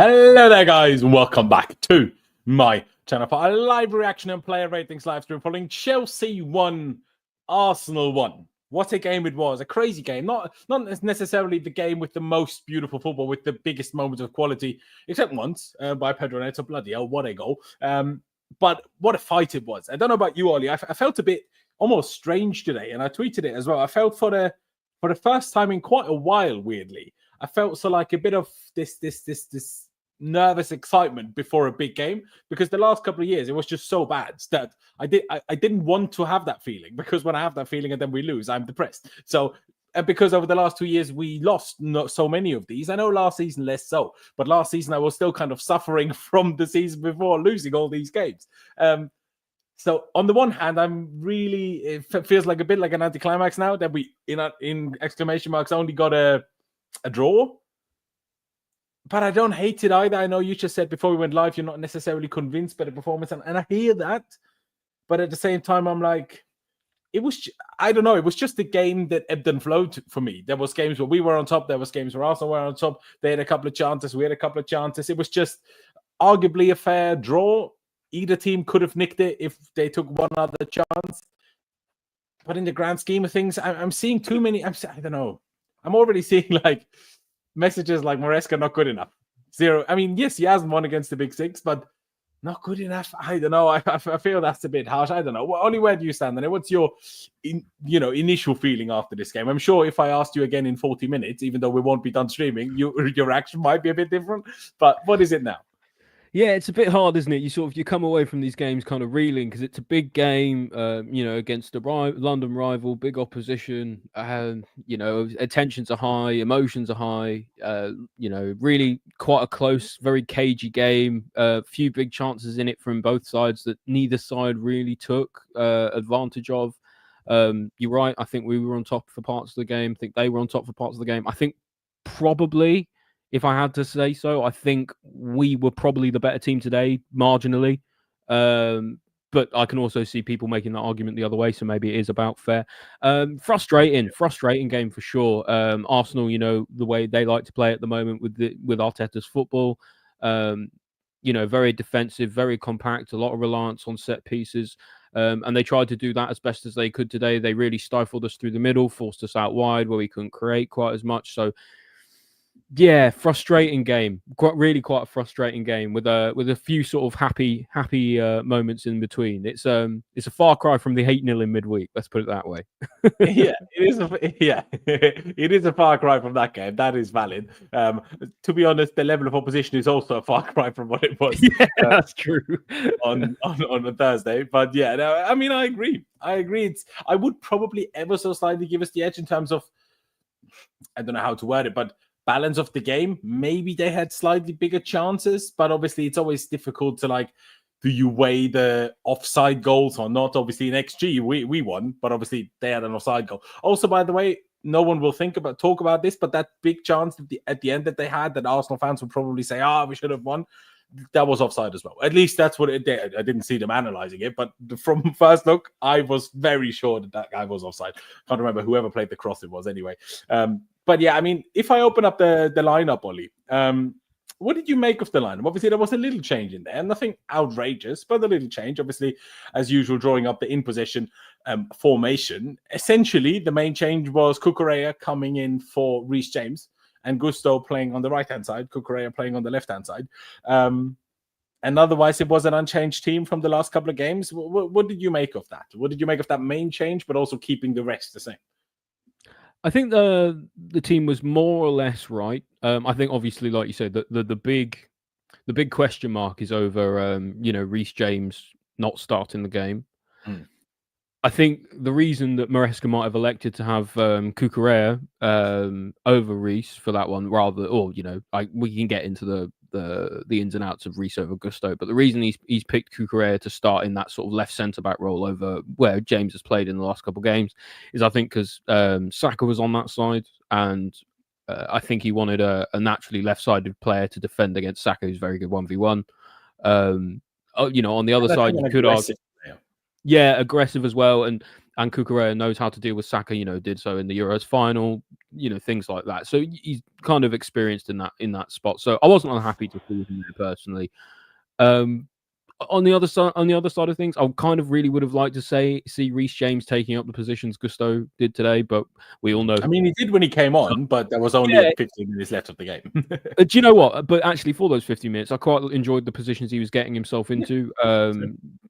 Hello there, guys, and welcome back to my channel for a live reaction and player ratings live stream following Chelsea 1, Arsenal 1. What a game it was. A crazy game. Not necessarily the game with the most beautiful football, with the biggest moments of quality, except once by Pedro Neto. Bloody hell, what a goal. But what a fight it was. I don't know about you, Ollie. I felt a bit almost strange today, and I tweeted it as well. I felt for the first time in quite a while, weirdly, I felt so like a bit of this nervous excitement before a big game, because the last couple of years it was just so bad that I didn't want to have that feeling, because when I have that feeling and then we lose, I'm depressed. So because over the last 2 years we lost so many of these. I know last season less so, but last season I was still kind of suffering from the season before, losing all these games. So on the one hand, it feels like a bit like an anticlimax now that we in exclamation marks only got a draw. But I don't hate it either. I know you just said before we went live, you're not necessarily convinced by the performance, and I hear that. But at the same time, I'm like, I don't know. It was just a game that ebbed and flowed for me. There was games where we were on top. There was games where Arsenal were on top. They had a couple of chances. We had a couple of chances. It was just arguably a fair draw. Either team could have nicked it if they took one other chance. But in the grand scheme of things, I'm seeing too many. I don't know. I'm already seeing like messages like Maresca not good enough. 0. I mean, yes, he hasn't won against the big six, but not good enough. I don't know. I feel that's a bit harsh. I don't know. Ollie, where do you stand on it? What's your initial feeling after this game? I'm sure if I asked you again in 40 minutes, even though we won't be done streaming, your reaction might be a bit different. But what is it now? Yeah, it's a bit hard, isn't it? You come away from these games kind of reeling, because it's a big game, against a London rival, big opposition. Attentions are high, emotions are high. Really quite a close, very cagey game. A few big chances in it from both sides that neither side really took advantage of. You're right. I think we were on top for parts of the game. I think they were on top for parts of the game. I think probably, if I had to say so, I think we were probably the better team today, marginally. But I can also see people making that argument the other way, so maybe it is about fair. Frustrating game for sure. Arsenal, the way they like to play at the moment with Arteta's football, very defensive, very compact, a lot of reliance on set pieces. And they tried to do that as best as they could today. They really stifled us through the middle, forced us out wide where we couldn't create quite as much. So, yeah, frustrating game. Really quite a frustrating game with a few sort of happy moments in between. It's a far cry from the 8-0 in midweek. Let's put it that way. Yeah, it is a far cry from that game. That is valid. To be honest, the level of opposition is also a far cry from what it was. Yeah, that's true. on a Thursday. But yeah, no, I mean, I agree. I would probably ever so slightly give us the edge in terms of, I don't know how to word it, but balance of the game. Maybe they had slightly bigger chances, but obviously it's always difficult to do you weigh the offside goals or not? Obviously in XG we won, but obviously they had an offside goal. Also, by the way, no one will talk about this, but that big chance at the end that they had, that Arsenal fans would probably say, we should have won, that was offside as well. At least that's what it did. I didn't see them analyzing it, but from first look, I was very sure that guy was offside. Can't remember whoever played the cross it was anyway. But yeah, I mean, if I open up the lineup, Ollie, what did you make of the lineup? Obviously, there was a little change in there. Nothing outrageous, but a little change. Obviously, as usual, drawing up the in-possession formation. Essentially, the main change was Cucurella coming in for Reece James and Gusto playing on the right-hand side, Cucurella playing on the left-hand side. And otherwise, it was an unchanged team from the last couple of games. What did you make of that? What did you make of that main change, but also keeping the rest the same? I think the team was more or less right. I think obviously, like you said, the big question mark is over Reece James not starting the game. I think the reason that Maresca might have elected to have Cucurella over Reece for that one, we can get into the ins and outs of Reece over Gusto, but the reason he's picked Cucurella to start in that sort of left centre back role over where James has played in the last couple of games is, I think, because Saka was on that side, and I think he wanted a naturally left-sided player to defend against Saka, who's very good 1v1. On the other side, you could argue. Yeah, aggressive as well. And and Cucurella knows how to deal with Saka. Did so in the Euros final. Things like that. So he's kind of experienced in that spot. So I wasn't unhappy to see him there personally. On the other side of things, I kind of really would have liked to see Reece James taking up the positions Gusto did today, but we all know. I mean, he did when he came on, but there was only 15 minutes left of the game. Do you know what? But actually, for those 50 minutes, I quite enjoyed the positions he was getting himself into.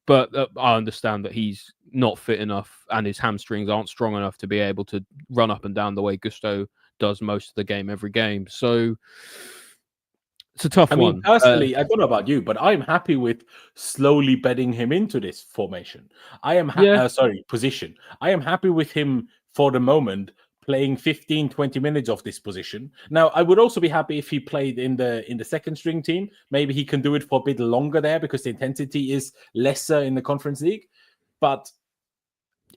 But I understand that he's not fit enough, and his hamstrings aren't strong enough to be able to run up and down the way Gusto does most of the game every game. So. It's a tough one. I mean, personally, I don't know about you, but I'm happy with slowly bedding him into this formation. I am position. I am happy with him for the moment playing 15, 20 minutes of this position. Now, I would also be happy if he played in the second string team. Maybe he can do it for a bit longer there because the intensity is lesser in the Conference League. But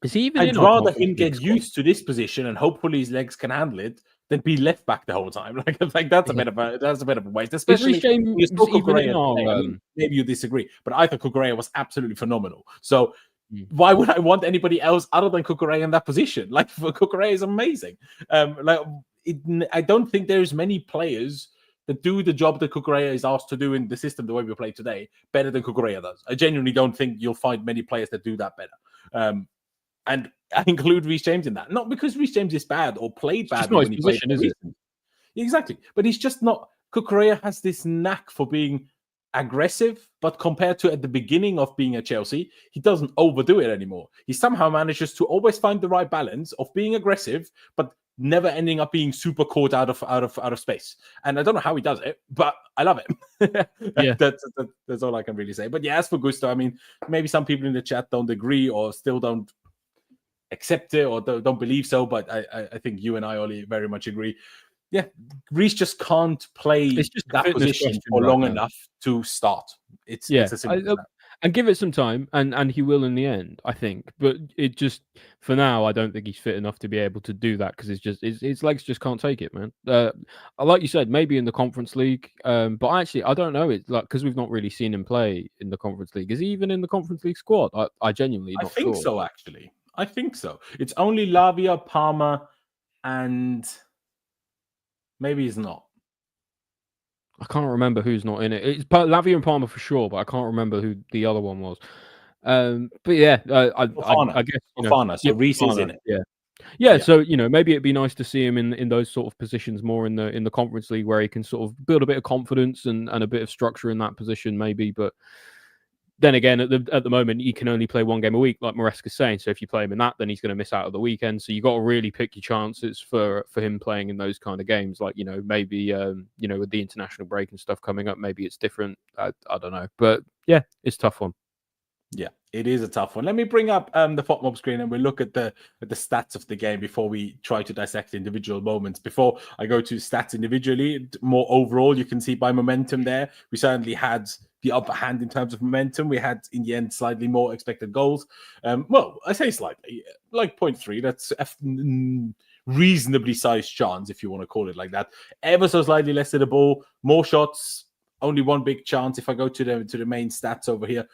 is he even I'd rather him get used to this position and hopefully his legs can handle it than be left back the whole time. Like that's a bit of a waste. Especially maybe you disagree, but I thought Cucurella was absolutely phenomenal. So why would I want anybody else other than Cucurella in that position? Like Cucurella is amazing. I don't think there's many players that do the job that Cucurella is asked to do in the system the way we play today better than Cucurella does. I genuinely don't think you'll find many players that do that better. And I include Reece James in that. Not because Reece James is bad or played bad when he played. Exactly. But he's just not. Cucurella has this knack for being aggressive, but compared to at the beginning of being at Chelsea, he doesn't overdo it anymore. He somehow manages to always find the right balance of being aggressive, but never ending up being super caught out of space. And I don't know how he does it, but I love it. Yeah. That's all I can really say. But yeah, as for Gusto, I mean, maybe some people in the chat don't agree or still don't accept it or don't believe so, but I think you and I, Ollie, very much agree. Yeah, Reece just can't play that position for long enough to start. It's as simple as that. And give it some time, and he will in the end, I think. But it just, for now, I don't think he's fit enough to be able to do that because his legs just can't take it, man. Like you said, maybe in the Conference League, but actually, I don't know. It's like because we've not really seen him play in the Conference League. Is he even in the Conference League squad? I genuinely not sure. I think so, actually. I think so. It's only Lavia, Palmer, and maybe he's not. I can't remember who's not in it. It's Lavia and Palmer for sure, but I can't remember who the other one was. But yeah, I guess Fofana. So Reece is in it. Yeah. So maybe it'd be nice to see him in those sort of positions more in the Conference League where he can sort of build a bit of confidence and a bit of structure in that position, maybe. But then again, at the moment, he can only play one game a week, like Maresca's saying. So if you play him in that, then he's going to miss out of the weekend. So you got to really pick your chances for him playing in those kind of games. Like maybe with the international break and stuff coming up, maybe it's different. I don't know, but yeah, it's a tough one. Yeah, it is a tough one. Let me bring up the FOTMob screen and we'll look at the stats of the game before we try to dissect individual moments. Before I go to stats individually, more overall, you can see by momentum there, we certainly had the upper hand in terms of momentum. We had, in the end, slightly more expected goals. Well, I say slightly, like 0.3. That's a reasonably sized chance, if you want to call it like that. Ever so slightly less of the ball, more shots, only one big chance. If I go to the main stats over here,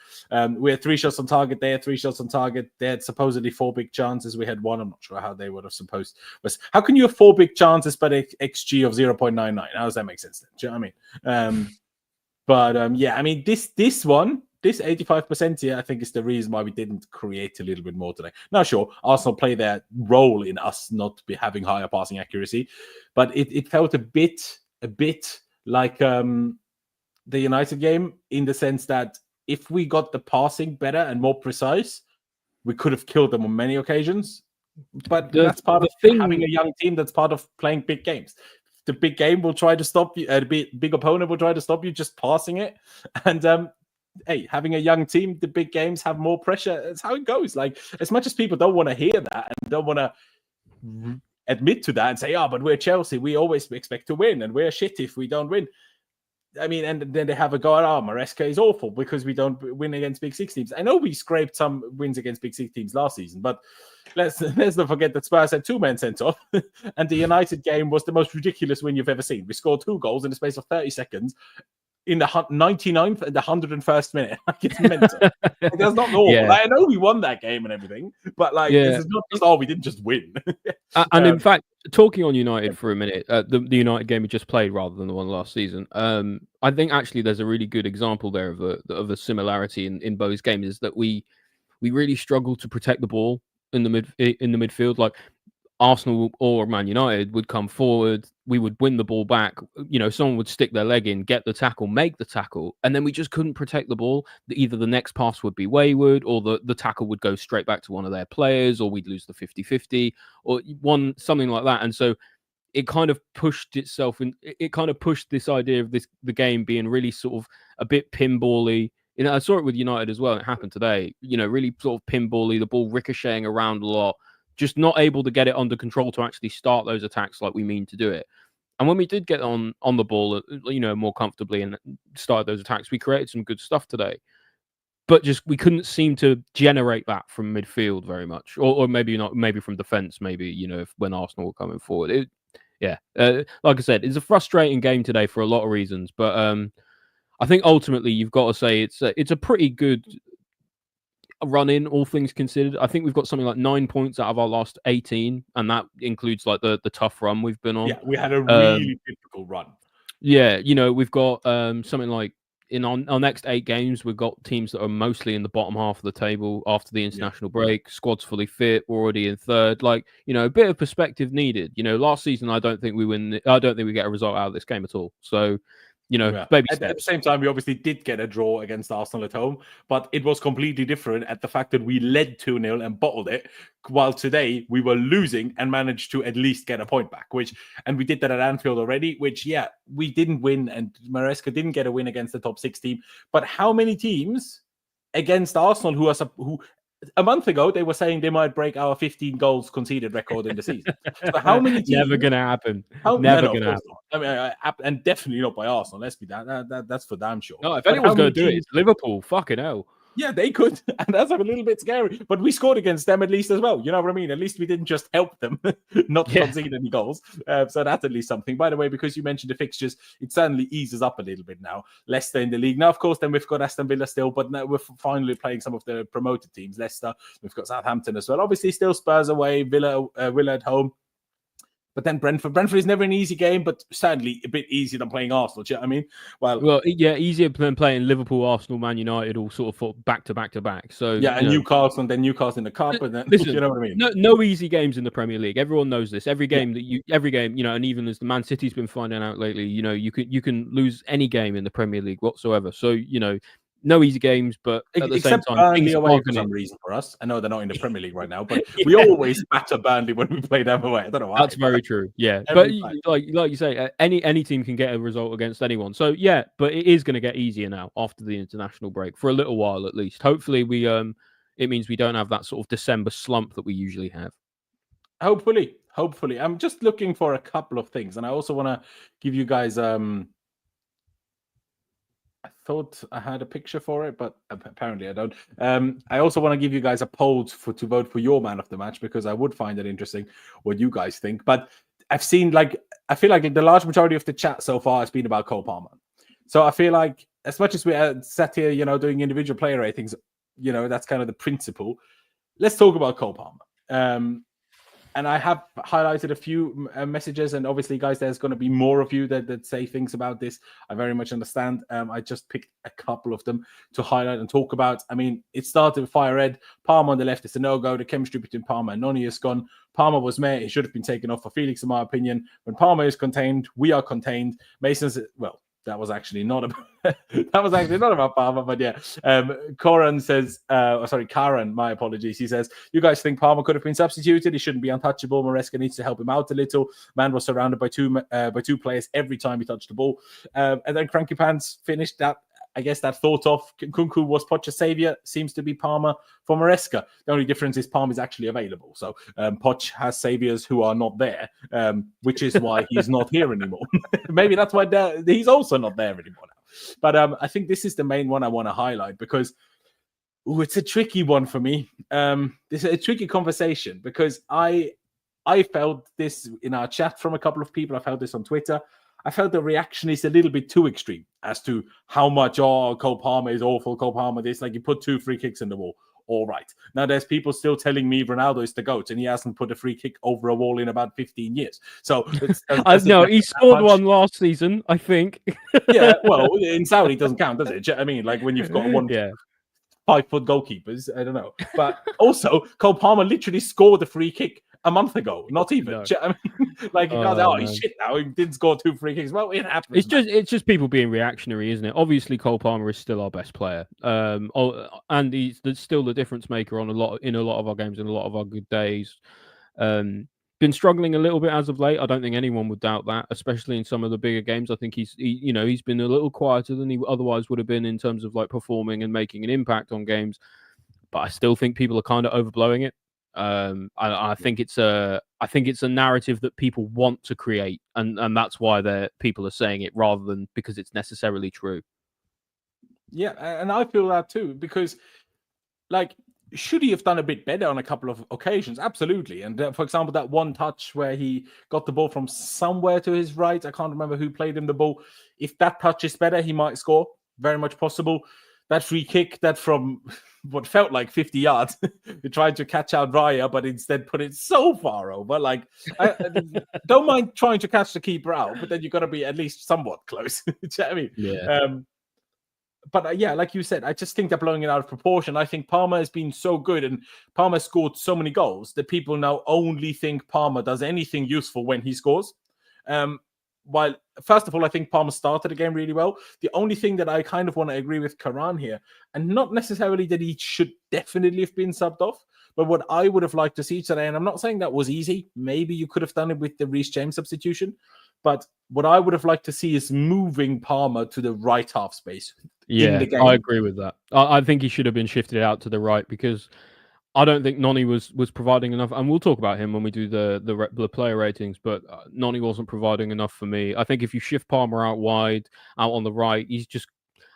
we had 3 shots on target there, 3 shots on target. They had supposedly 4 big chances. We had 1. I'm not sure how they would have supposed. But how can you have 4 big chances but an XG of 0.99? How does that make sense then? Do you know what I mean? Yeah, I mean, this 85% here, I think is the reason why we didn't create a little bit more today. Now, sure, Arsenal play their role in us not be having higher passing accuracy, but it felt a bit like the United game in the sense that if we got the passing better and more precise, we could have killed them on many occasions. But that's part of having a young team. That's part of playing big games. The big game will try to stop you. Big opponent will try to stop you just passing it. And hey, having a young team, the big games have more pressure. That's how it goes. Like, as much as people don't want to hear that and don't want to admit to that and say, but we're Chelsea, we always expect to win and we're shit if we don't win. I mean, and then they have a go at, Maresca is awful because we don't win against Big Six teams. I know we scraped some wins against Big Six teams last season, but let's not forget that Spurs had 2 men sent off, and the United game was the most ridiculous win you've ever seen. We scored 2 goals in the space of 30 seconds, in the 99th and the 101st minute. Like, it's mental. Like, that's not normal. Yeah. Like, I know we won that game and everything, but like, this is not just, we didn't just win. And in fact, talking on United for a minute, the United game we just played rather than the one last season, I think actually there's a really good example there of a similarity in both games, is that we really struggle to protect the ball in the midfield. Like, Arsenal or Man United would come forward, we would win the ball back, someone would stick their leg in, get the tackle, make the tackle, and then we just couldn't protect the ball. Either the next pass would be wayward, or the tackle would go straight back to one of their players, or we'd lose the 50-50, or something like that. And so it kind of pushed itself in. It kind of pushed this idea of the game being really sort of a bit pinball-y. I saw it with United as well. It happened today. Really sort of pinball-y, the ball ricocheting around a lot, just not able to get it under control to actually start those attacks like we mean to do it. And when we did get on the ball, more comfortably and start those attacks, we created some good stuff today. But just we couldn't seem to generate that from midfield very much, or maybe not, maybe from defense. Maybe when Arsenal were coming forward, like I said, it's a frustrating game today for a lot of reasons. But I think ultimately you've got to say it's a pretty good run in, all things considered. I think we've got something like 9 points out of our last 18, and that includes like the tough run we've been on. Yeah, we had a really difficult run. Yeah, we've got something like in our next 8 games, we've got teams that are mostly in the bottom half of the table after the international break. Squad's fully fit. We're already in third. Like, a bit of perspective needed. Last season, I don't think we get a result out of this game at all. So, baby steps. At the same time, we obviously did get a draw against Arsenal at home, but it was completely different at the fact that we led 2-0 and bottled it, while today we were losing and managed to at least get a point back, and we did that at Anfield already, we didn't win, and Maresca didn't get a win against the top 6 team. But how many teams against Arsenal who a month ago they were saying they might break our 15 goals conceded record in the season? So how many teams? Never gonna happen. Never gonna happen. I mean, and definitely not by Arsenal. Let's be that's for damn sure. No, if anyone's going to do it, it's Liverpool. Fucking hell. Yeah, they could, and that's a little bit scary. But we scored against them at least as well. You know what I mean? At least we didn't just help them not concede any goals. So that's at least something. By the way, because you mentioned the fixtures, it certainly eases up a little bit now. Leicester in the league. Now, of course, then we've got Aston Villa still, but now we're finally playing some of the promoted teams. Leicester, we've got Southampton as well. Obviously, still Spurs away, Villa at home. But then Brentford is never an easy game, but certainly a bit easier than playing Arsenal. Do you know what I mean? Well, yeah, easier than playing Liverpool, Arsenal, Man United, all sort of back to back. So yeah, and Newcastle, and then Newcastle in the cup, and then listen, you know what I mean? No easy games in the Premier League. Everyone knows this. Every game and even as the Man City's been finding out lately, you can lose any game in the Premier League whatsoever. So no easy games, but at the same time, Burnley away for some reason for us. I know they're not in the Premier League right now, but we always batter Burnley when we play them away. I don't know why. That's very true. Yeah, but like you say, any team can get a result against anyone. So yeah, but it is going to get easier now after the international break for a little while at least. Hopefully, it means we don't have that sort of December slump that we usually have. Hopefully, I'm just looking for a couple of things, and I also want to give you guys. I thought I had a picture for it, but apparently I don't. I also want to give you guys a poll to vote for your man of the match, because I would find it interesting what you guys think. But I've seen I feel like the large majority of the chat so far has been about Cole Palmer. So I feel like as much as we sat here, doing individual player ratings, that's kind of the principle. Let's talk about Cole Palmer. And I have highlighted a few messages, and obviously, guys, there's going to be more of you that say things about this. I very much understand. I just picked a couple of them to highlight and talk about. I mean, it started with Fire Red. Palmer on the left is a no-go. The chemistry between Palmer and Noni is gone. Palmer was meh. He should have been taken off for Felix, in my opinion. When Palmer is contained, we are contained. Mason's, well, that was actually not about Palmer, but yeah. Karen says, Karen, my apologies. He says, you guys think Palmer could have been substituted? He shouldn't be untouchable. Maresca needs to help him out a little. Man was surrounded by two players every time he touched the ball. And then Cranky Pants finished that. I guess that thought of Kunku was Poch's savior seems to be Palmer for Maresca. The only difference is Palmer is actually available. So Poch has saviors who are not there, which is why he's not here anymore. Maybe that's why he's also not there anymore now. But I think this is the main one I want to highlight, because it's a tricky one for me. This is a tricky conversation, because I felt this in our chat from a couple of people. I felt this on Twitter. I felt the reaction is a little bit too extreme as to how much, Cole Palmer is awful, Cole Palmer this, like, you put 2 free kicks in the wall. All right. Now, there's people still telling me Ronaldo is the GOAT, and he hasn't put a free kick over a wall in about 15 years. So, no, he scored one last season, I think. Yeah, well, in Saudi, it doesn't count, does it? I mean, like, when you've got 5-foot goalkeepers, I don't know. But also, Cole Palmer literally scored a free kick a month ago. Not even. No. I mean, like, he's shit now. He did score 2 free kicks. Well, it happens. It's just people being reactionary, isn't it? Obviously, Cole Palmer is still our best player, and he's still the difference maker in a lot of our games and a lot of our good days. Been struggling a little bit as of late. I don't think anyone would doubt that, especially in some of the bigger games. I think he's been a little quieter than he otherwise would have been in terms of like performing and making an impact on games. But I still think people are kind of overblowing it. I think it's a narrative that people want to create, and that's why people are saying it rather than because it's necessarily true. Yeah, and I feel that too, because, like, should he have done a bit better on a couple of occasions? Absolutely. And for example, that one touch where he got the ball from somewhere to his right, I can't remember who played him the ball. If that touch is better, he might score. Very much possible. That free kick, that from what felt like 50 yards, he tried to catch out Raya, but instead put it so far over. Like, I don't mind trying to catch the keeper out, but then you've got to be at least somewhat close. Do you know what I mean? Yeah. But yeah, like you said, I just think they're blowing it out of proportion. I think Palmer has been so good and Palmer scored so many goals that people now only think Palmer does anything useful when he scores. While, first of all, I think Palmer started the game really well. The only thing that I kind of want to agree with Karan here, and not necessarily that he should definitely have been subbed off, but what I would have liked to see today, and I'm not saying that was easy. Maybe you could have done it with the Reece James substitution. But what I would have liked to see is moving Palmer to the right half space. Yeah, I agree with that. I think he should have been shifted out to the right because I don't think Noni was providing enough. And we'll talk about him when we do the player ratings, but Noni wasn't providing enough for me. I think if you shift Palmer out wide, out on the right, he's just,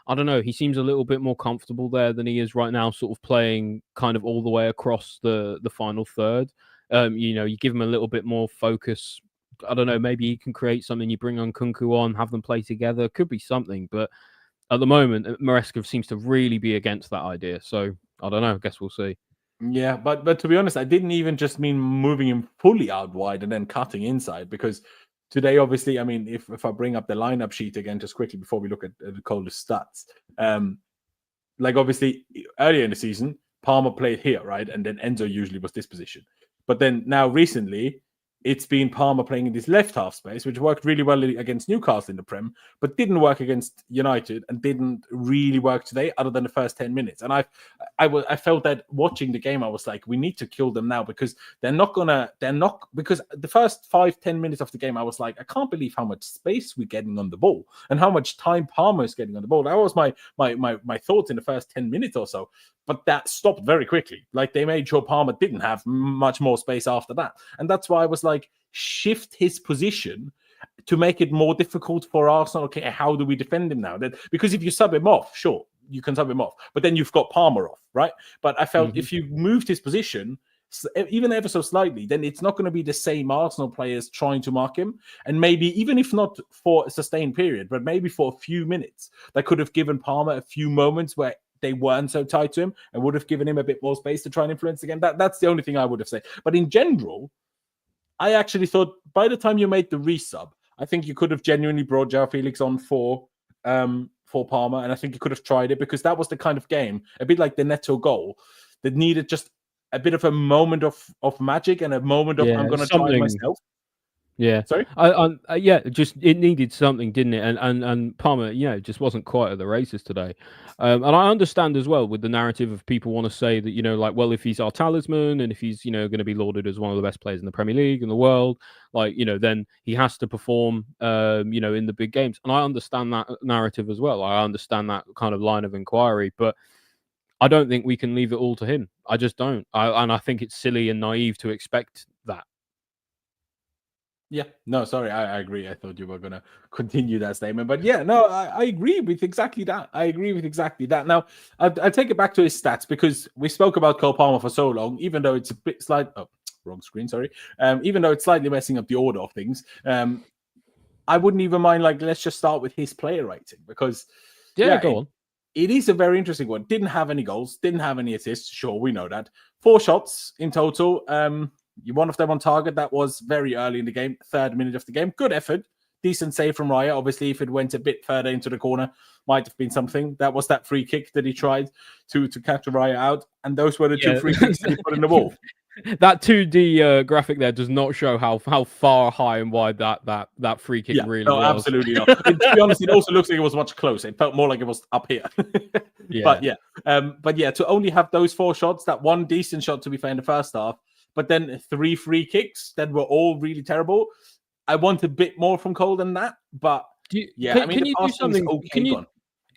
I don't know, he seems a little bit more comfortable there than he is right now, sort of playing kind of all the way across the final third. You give him a little bit more focus. I don't know, maybe he can create something. You bring on Kunku on, have them play together. Could be something, but at the moment, Maresca seems to really be against that idea. So I don't know. I guess we'll see. Yeah, but to be honest, I didn't even just mean moving him fully out wide and then cutting inside, because today, obviously, I mean, if I bring up the lineup sheet again, just quickly before we look at the coldest stats, like obviously earlier in the season, Palmer played here, right? And then Enzo usually was this position. But then now recently, it's been Palmer playing in this left half space, which worked really well against Newcastle in the Prem, but didn't work against United and didn't really work today other than the first 10 minutes. And I felt that watching the game, I was like, we need to kill them now because because the first 5-10 minutes of the game, I was like, I can't believe how much space we're getting on the ball and how much time Palmer is getting on the ball. That was my thoughts in the first 10 minutes or so. But that stopped very quickly. Like, they made sure Palmer didn't have much more space after that. And that's why I was like, shift his position to make it more difficult for Arsenal. Okay, how do we defend him now? Because if you sub him off, sure, you can sub him off. But then you've got Palmer off, right? But I felt if you moved his position, even ever so slightly, then it's not going to be the same Arsenal players trying to mark him. And maybe, even if not for a sustained period, but maybe for a few minutes, that could have given Palmer a few moments where they weren't so tight to him and would have given him a bit more space to try and influence again. That's the only thing I would have said. But in general, I actually thought by the time you made the resub, I think you could have genuinely brought João Felix on for Palmer, and I think you could have tried it because that was the kind of game, a bit like the Neto goal, that needed just a bit of a moment of magic and a moment of I'm going to try myself. Yeah, sorry. Just it needed something, didn't it? And Palmer, just wasn't quite at the races today. And I understand as well with the narrative of people want to say that like, well, if he's our talisman and if he's going to be lauded as one of the best players in the Premier League in the world, like then he has to perform, in the big games. And I understand that narrative as well. I understand that kind of line of inquiry, but I don't think we can leave it all to him. I just don't. And I think it's silly and naive to expect that. Yeah, no, sorry, I agree. I thought you were going to continue that statement. But yeah, no, I agree with exactly that. Now, I'll take it back to his stats because we spoke about Cole Palmer for so long, even though it's a bit slight. Oh, wrong screen, sorry. Even though it's slightly messing up the order of things. I wouldn't even mind, like, let's just start with his player rating because, Go on. It is a very interesting one. Didn't have any goals, didn't have any assists. Sure, we know that. 4 shots in total. One of them on target. That was very early in the game, 3rd minute of the game. Good effort. Decent save from Raya. Obviously, if it went a bit further into the corner, might have been something. That was that free kick that he tried to catch Raya out. And those were the 2 free kicks that he put in the wall. That 2D graphic there does not show how far, high, and wide that free kick really was. Absolutely not. To be honest, it also looks like it was much closer. It felt more like it was up here. But to only have those 4 shots, that one decent shot to be fair in the first half, but then 3 free kicks that were all really terrible. I want a bit more from Cole than that, but can you do something?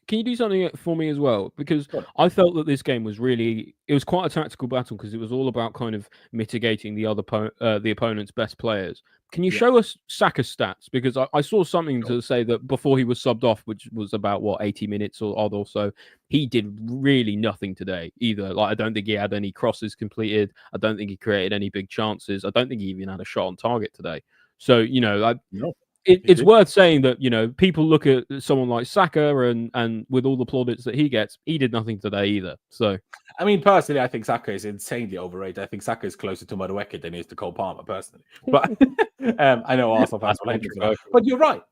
Can you do something for me as well? Because I felt that this game was it was quite a tactical battle because it was all about kind of mitigating the opponent's best players. Can you show us Saka's stats? Because I saw something to say that before he was subbed off, which was about 80 minutes or odd or so, he did really nothing today either. Like, I don't think he had any crosses completed. I don't think he created any big chances. I don't think he even had a shot on target today. So, it's worth saying that, people look at someone like Saka and with all the plaudits that he gets, he did nothing today either. So, I mean, personally, I think Saka is insanely overrated. I think Saka is closer to Maresca than he is to Cole Palmer, personally. But I know Arsenal fans will hate me. But you're right.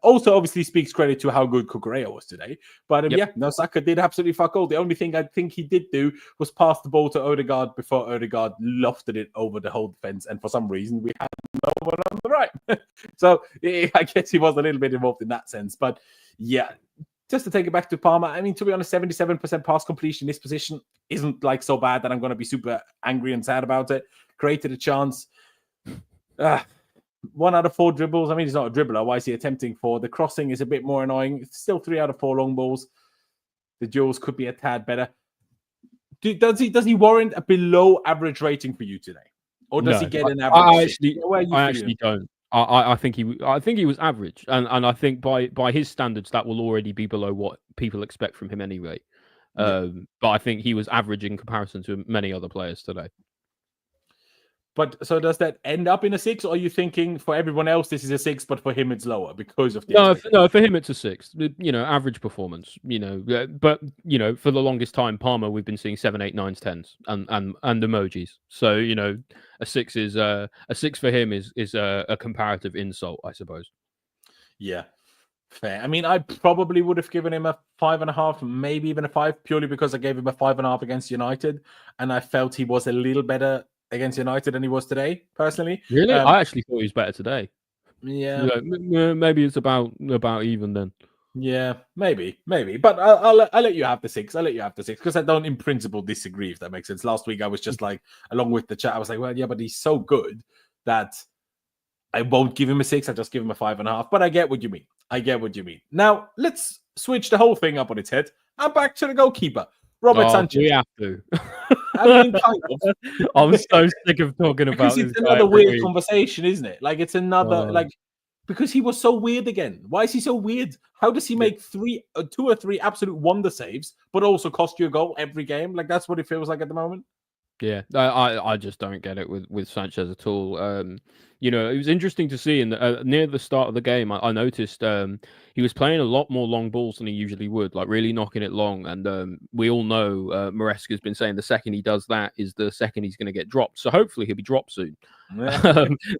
Also, obviously, speaks credit to how good Cucurella was today. But Saka did absolutely fuck all. The only thing I think he did do was pass the ball to Odegaard before Odegaard lofted it over the whole defense. And for some reason, we had no one on the right. So I guess he was a little bit involved in that sense. But just to take it back to Palmer, I mean, to be honest, 77% pass completion in this position isn't like so bad that I'm going to be super angry and sad about it. Created a chance. 1 out of 4 dribbles. I mean, he's not a dribbler. Why is he attempting 4? The crossing is a bit more annoying. It's still 3 out of 4 long balls. The duels could be a tad better. Does he warrant a below average rating for you today? Or does he get an average? I actually don't. I think he was average, and I think by his standards that will already be below what people expect from him anyway. But I think he was average in comparison to many other players today. But so does that end up in a 6, or are you thinking for everyone else this is a 6, but for him it's lower because of the no, for him it's a 6. Average performance. But for the longest time, Palmer we've been seeing 7, 8, 9s, 10s, and emojis. So a 6 is a 6 for him is a comparative insult, I suppose. Yeah, fair. I mean, I probably would have given him a 5.5, maybe even a 5, purely because I gave him a 5.5 against United, and I felt he was a little better against United than he was today, personally. Really? I actually thought he was better today. Yeah. Maybe it's about even then. Yeah, maybe. But I'll let you have the 6. I'll let you have the 6 because I don't, in principle, disagree, if that makes sense. Last week, I was just like, along with the chat, I was like, well, yeah, but he's so good that I won't give him a 6. I just give him a 5.5. But I get what you mean. Now, let's switch the whole thing up on its head. I'm back to the goalkeeper, Robert Sanchez. We have to. I mean, kind of. I'm so sick of talking about this. It's another weird conversation, isn't it? Like, it's another, because he was so weird again. Why is he so weird? How does he make 2 or 3 absolute wonder saves, but also cost you a goal every game? Like, that's what it feels like at the moment. Yeah, I just don't get it with Sanchez at all. It was interesting to see near the start of the game. I noticed he was playing a lot more long balls than he usually would, like really knocking it long. And we all know Maresca's been saying the second he does that is the second he's going to get dropped. So hopefully he'll be dropped soon. But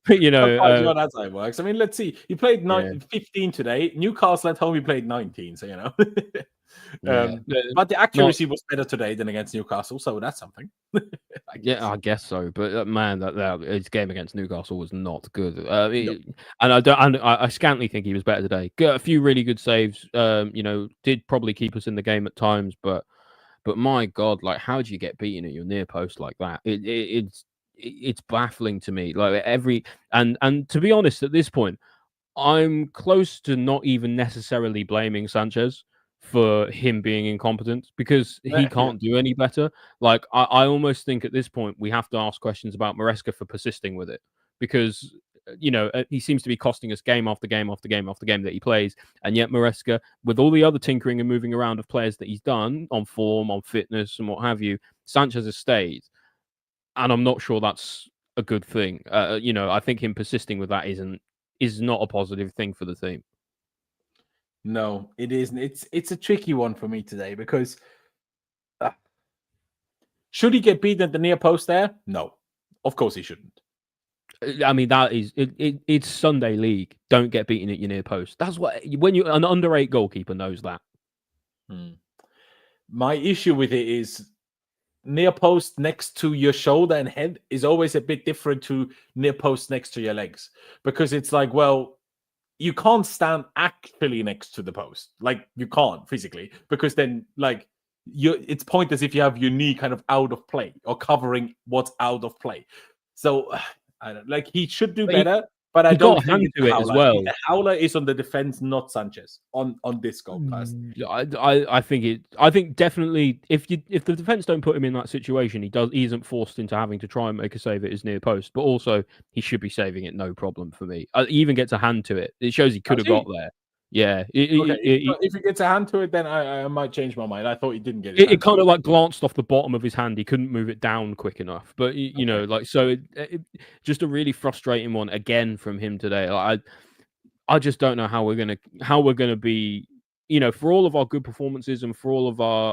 that's how it works. I mean, let's see. He played 15 today. Newcastle at home, he played 19. So but the accuracy was better today than against Newcastle, so that's something. I guess so. But man, that his game against Newcastle was not good. And I scantily think he was better today. Got a few really good saves. Did probably keep us in the game at times, but my God, like, how do you get beaten at your near post like that? It's baffling to me. Like and to be honest, at this point, I'm close to not even necessarily blaming Sanchez for him being incompetent because he can't do any better. Like, I almost think at this point we have to ask questions about Maresca for persisting with it because, he seems to be costing us game after game after game after game that he plays. And yet Maresca, with all the other tinkering and moving around of players that he's done on form, on fitness and what have you, Sanchez has stayed. And I'm not sure that's a good thing. I think him persisting with that isn't is not a positive thing for the team. No, it isn't. It's a tricky one for me today because should he get beaten at the near post there? No, of course he shouldn't. I mean, that is it's Sunday League. Don't get beaten at your near post. That's what when you an under 8 goalkeeper knows that. My issue with it is near post next to your shoulder and head is always a bit different to near post next to your legs, because it's like, well, you can't stand actually next to the post. Like, you can't physically, because then like it's pointless if you have your knee kind of out of play or covering what's out of play. So I don't like, he should do better. But I don't think it's it as well. The howler is on the defense, not Sanchez on this goal. I think definitely if the defense don't put him in that situation, he isn't forced into having to try and make a save at his near post. But also he should be saving it, no problem for me. He even gets a hand to it. It shows he could have got there. Yeah. If he gets a hand to it, then I might change my mind. I thought he didn't get it. It kind of like glanced off the bottom of his hand. He couldn't move it down quick enough. But you know, like, so just a really frustrating one again from him today. Like, I just don't know how we're gonna be. You know, for all of our good performances and for all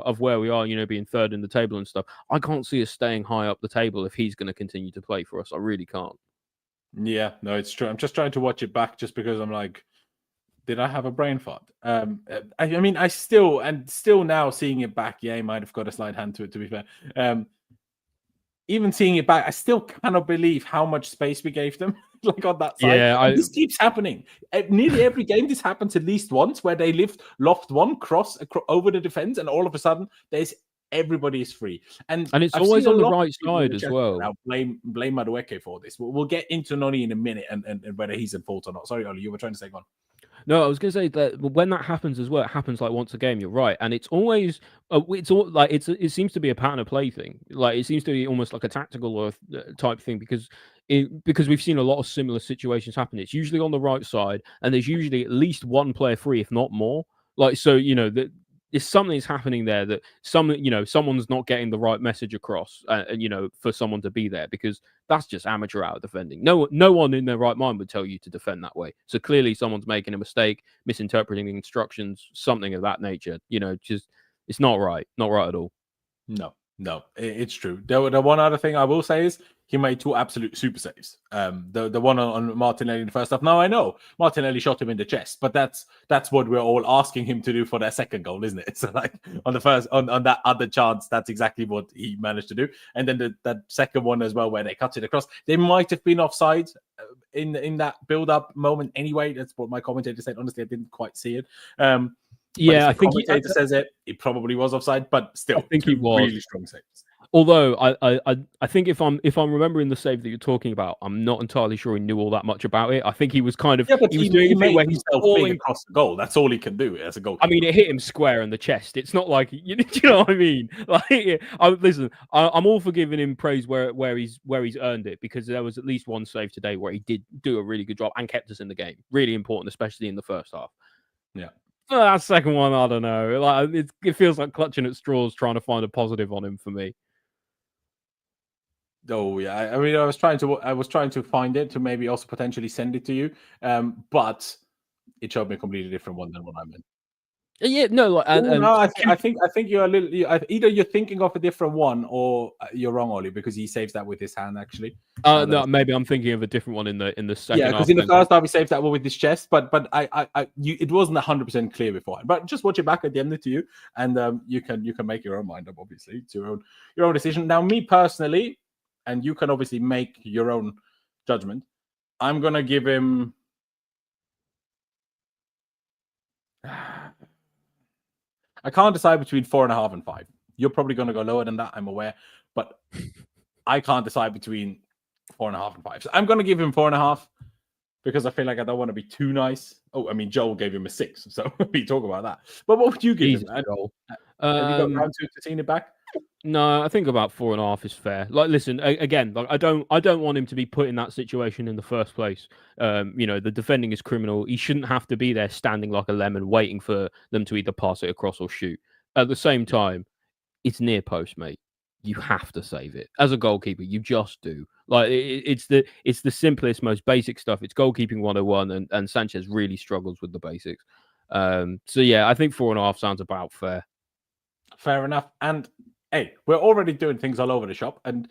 of where we are, you know, being third in the table and stuff, I can't see us staying high up the table if he's going to continue to play for us. I really can't. Yeah, no, it's true. I'm just trying to watch it back just because I'm like, did I have a brain fart? I mean, I still now seeing it back, yeah, he might have got a slight hand to it, to be fair. Even seeing it back, I still cannot believe how much space we gave them, like on that side. Yeah, this keeps happening. Nearly every game, this happens at least once, where they loft one cross over the defense, and all of a sudden, everybody is free. And it's always on the right side as well. Now blame Madueke for this. We'll get into Noni in a minute and whether he's in fault or not. Sorry, Oli, you were trying to say one. No, I was going to say that when that happens as well, it happens like once a game. You're right, and it's always it seems to be a pattern of play thing. Like, it seems to be almost like a tactical or type thing, because we've seen a lot of similar situations happen. It's usually on the right side, and there's usually at least one player free, if not more. Like, so you know that. If something's happening there, that someone's not getting the right message across, you know, for someone to be there, because that's just amateur hour defending. No one in their right mind would tell you to defend that way. So clearly someone's making a mistake, misinterpreting the instructions, something of that nature. You know, just it's not right at all. No, it's true. The one other thing I will say is he made 2 absolute super saves. The one on Martinelli in the first half. Now, I know Martinelli shot him in the chest, but that's what we're all asking him to do for their second goal, isn't it? So like on the first on that other chance, that's exactly what he managed to do. And then that second one as well, where they cut it across. They might have been offside in that build-up moment anyway. That's what my commentator said. Honestly, I didn't quite see it. Yeah, I think commentator says it probably was offside, but still, I think he was really strong saves. Although I think if I'm remembering the save that you're talking about, I'm not entirely sure he knew all that much about it. I think he was kind of he was doing a thing where he's falling across the goal. That's all he can do as a goal. I mean, it hit him square in the chest. It's not like you know what I mean. Like, listen, I'm all for giving him praise where he's earned it, because there was at least one save today where he did do a really good job and kept us in the game. Really important, especially in the first half. Yeah. That second one, I don't know. Like, it feels like clutching at straws, trying to find a positive on him for me. Oh yeah, I mean, I was trying to find it to maybe also potentially send it to you, but it showed me a completely different one than what I meant. Yeah, no, like, no, I think you're a little. Either you're thinking of a different one, or you're wrong, Oli, because he saves that with his hand actually. No, maybe I'm thinking of a different one in the second. Yeah, because in the first half he saves that one with his chest, but it wasn't 100% clear before. But just watch it back at the end to you, and you can make your own mind up. Obviously, it's your own decision. Now, me personally, and you can obviously make your own judgment, I'm gonna give him. I can't decide between 4.5 and 5. You're probably going to go lower than that, I'm aware, but I can't decide between 4.5 and 5. So I'm going to give him 4.5 because I feel like I don't want to be too nice. Oh, I mean, Joel gave him a 6, so we talk about that. But what would you give him? Joel. Have you got round to seeing it back? No, I think about 4.5 is fair. Like, listen, again, like I don't want him to be put in that situation in the first place. You know, the defending is criminal. He shouldn't have to be there standing like a lemon, waiting for them to either pass it across or shoot. At the same time, it's near post, mate. You have to save it as a goalkeeper. You just do. Like it's the simplest, most basic stuff. It's goalkeeping 101, and Sanchez really struggles with the basics. So yeah, I think 4.5 sounds about fair. Fair enough. And hey, we're already doing things all over the shop, and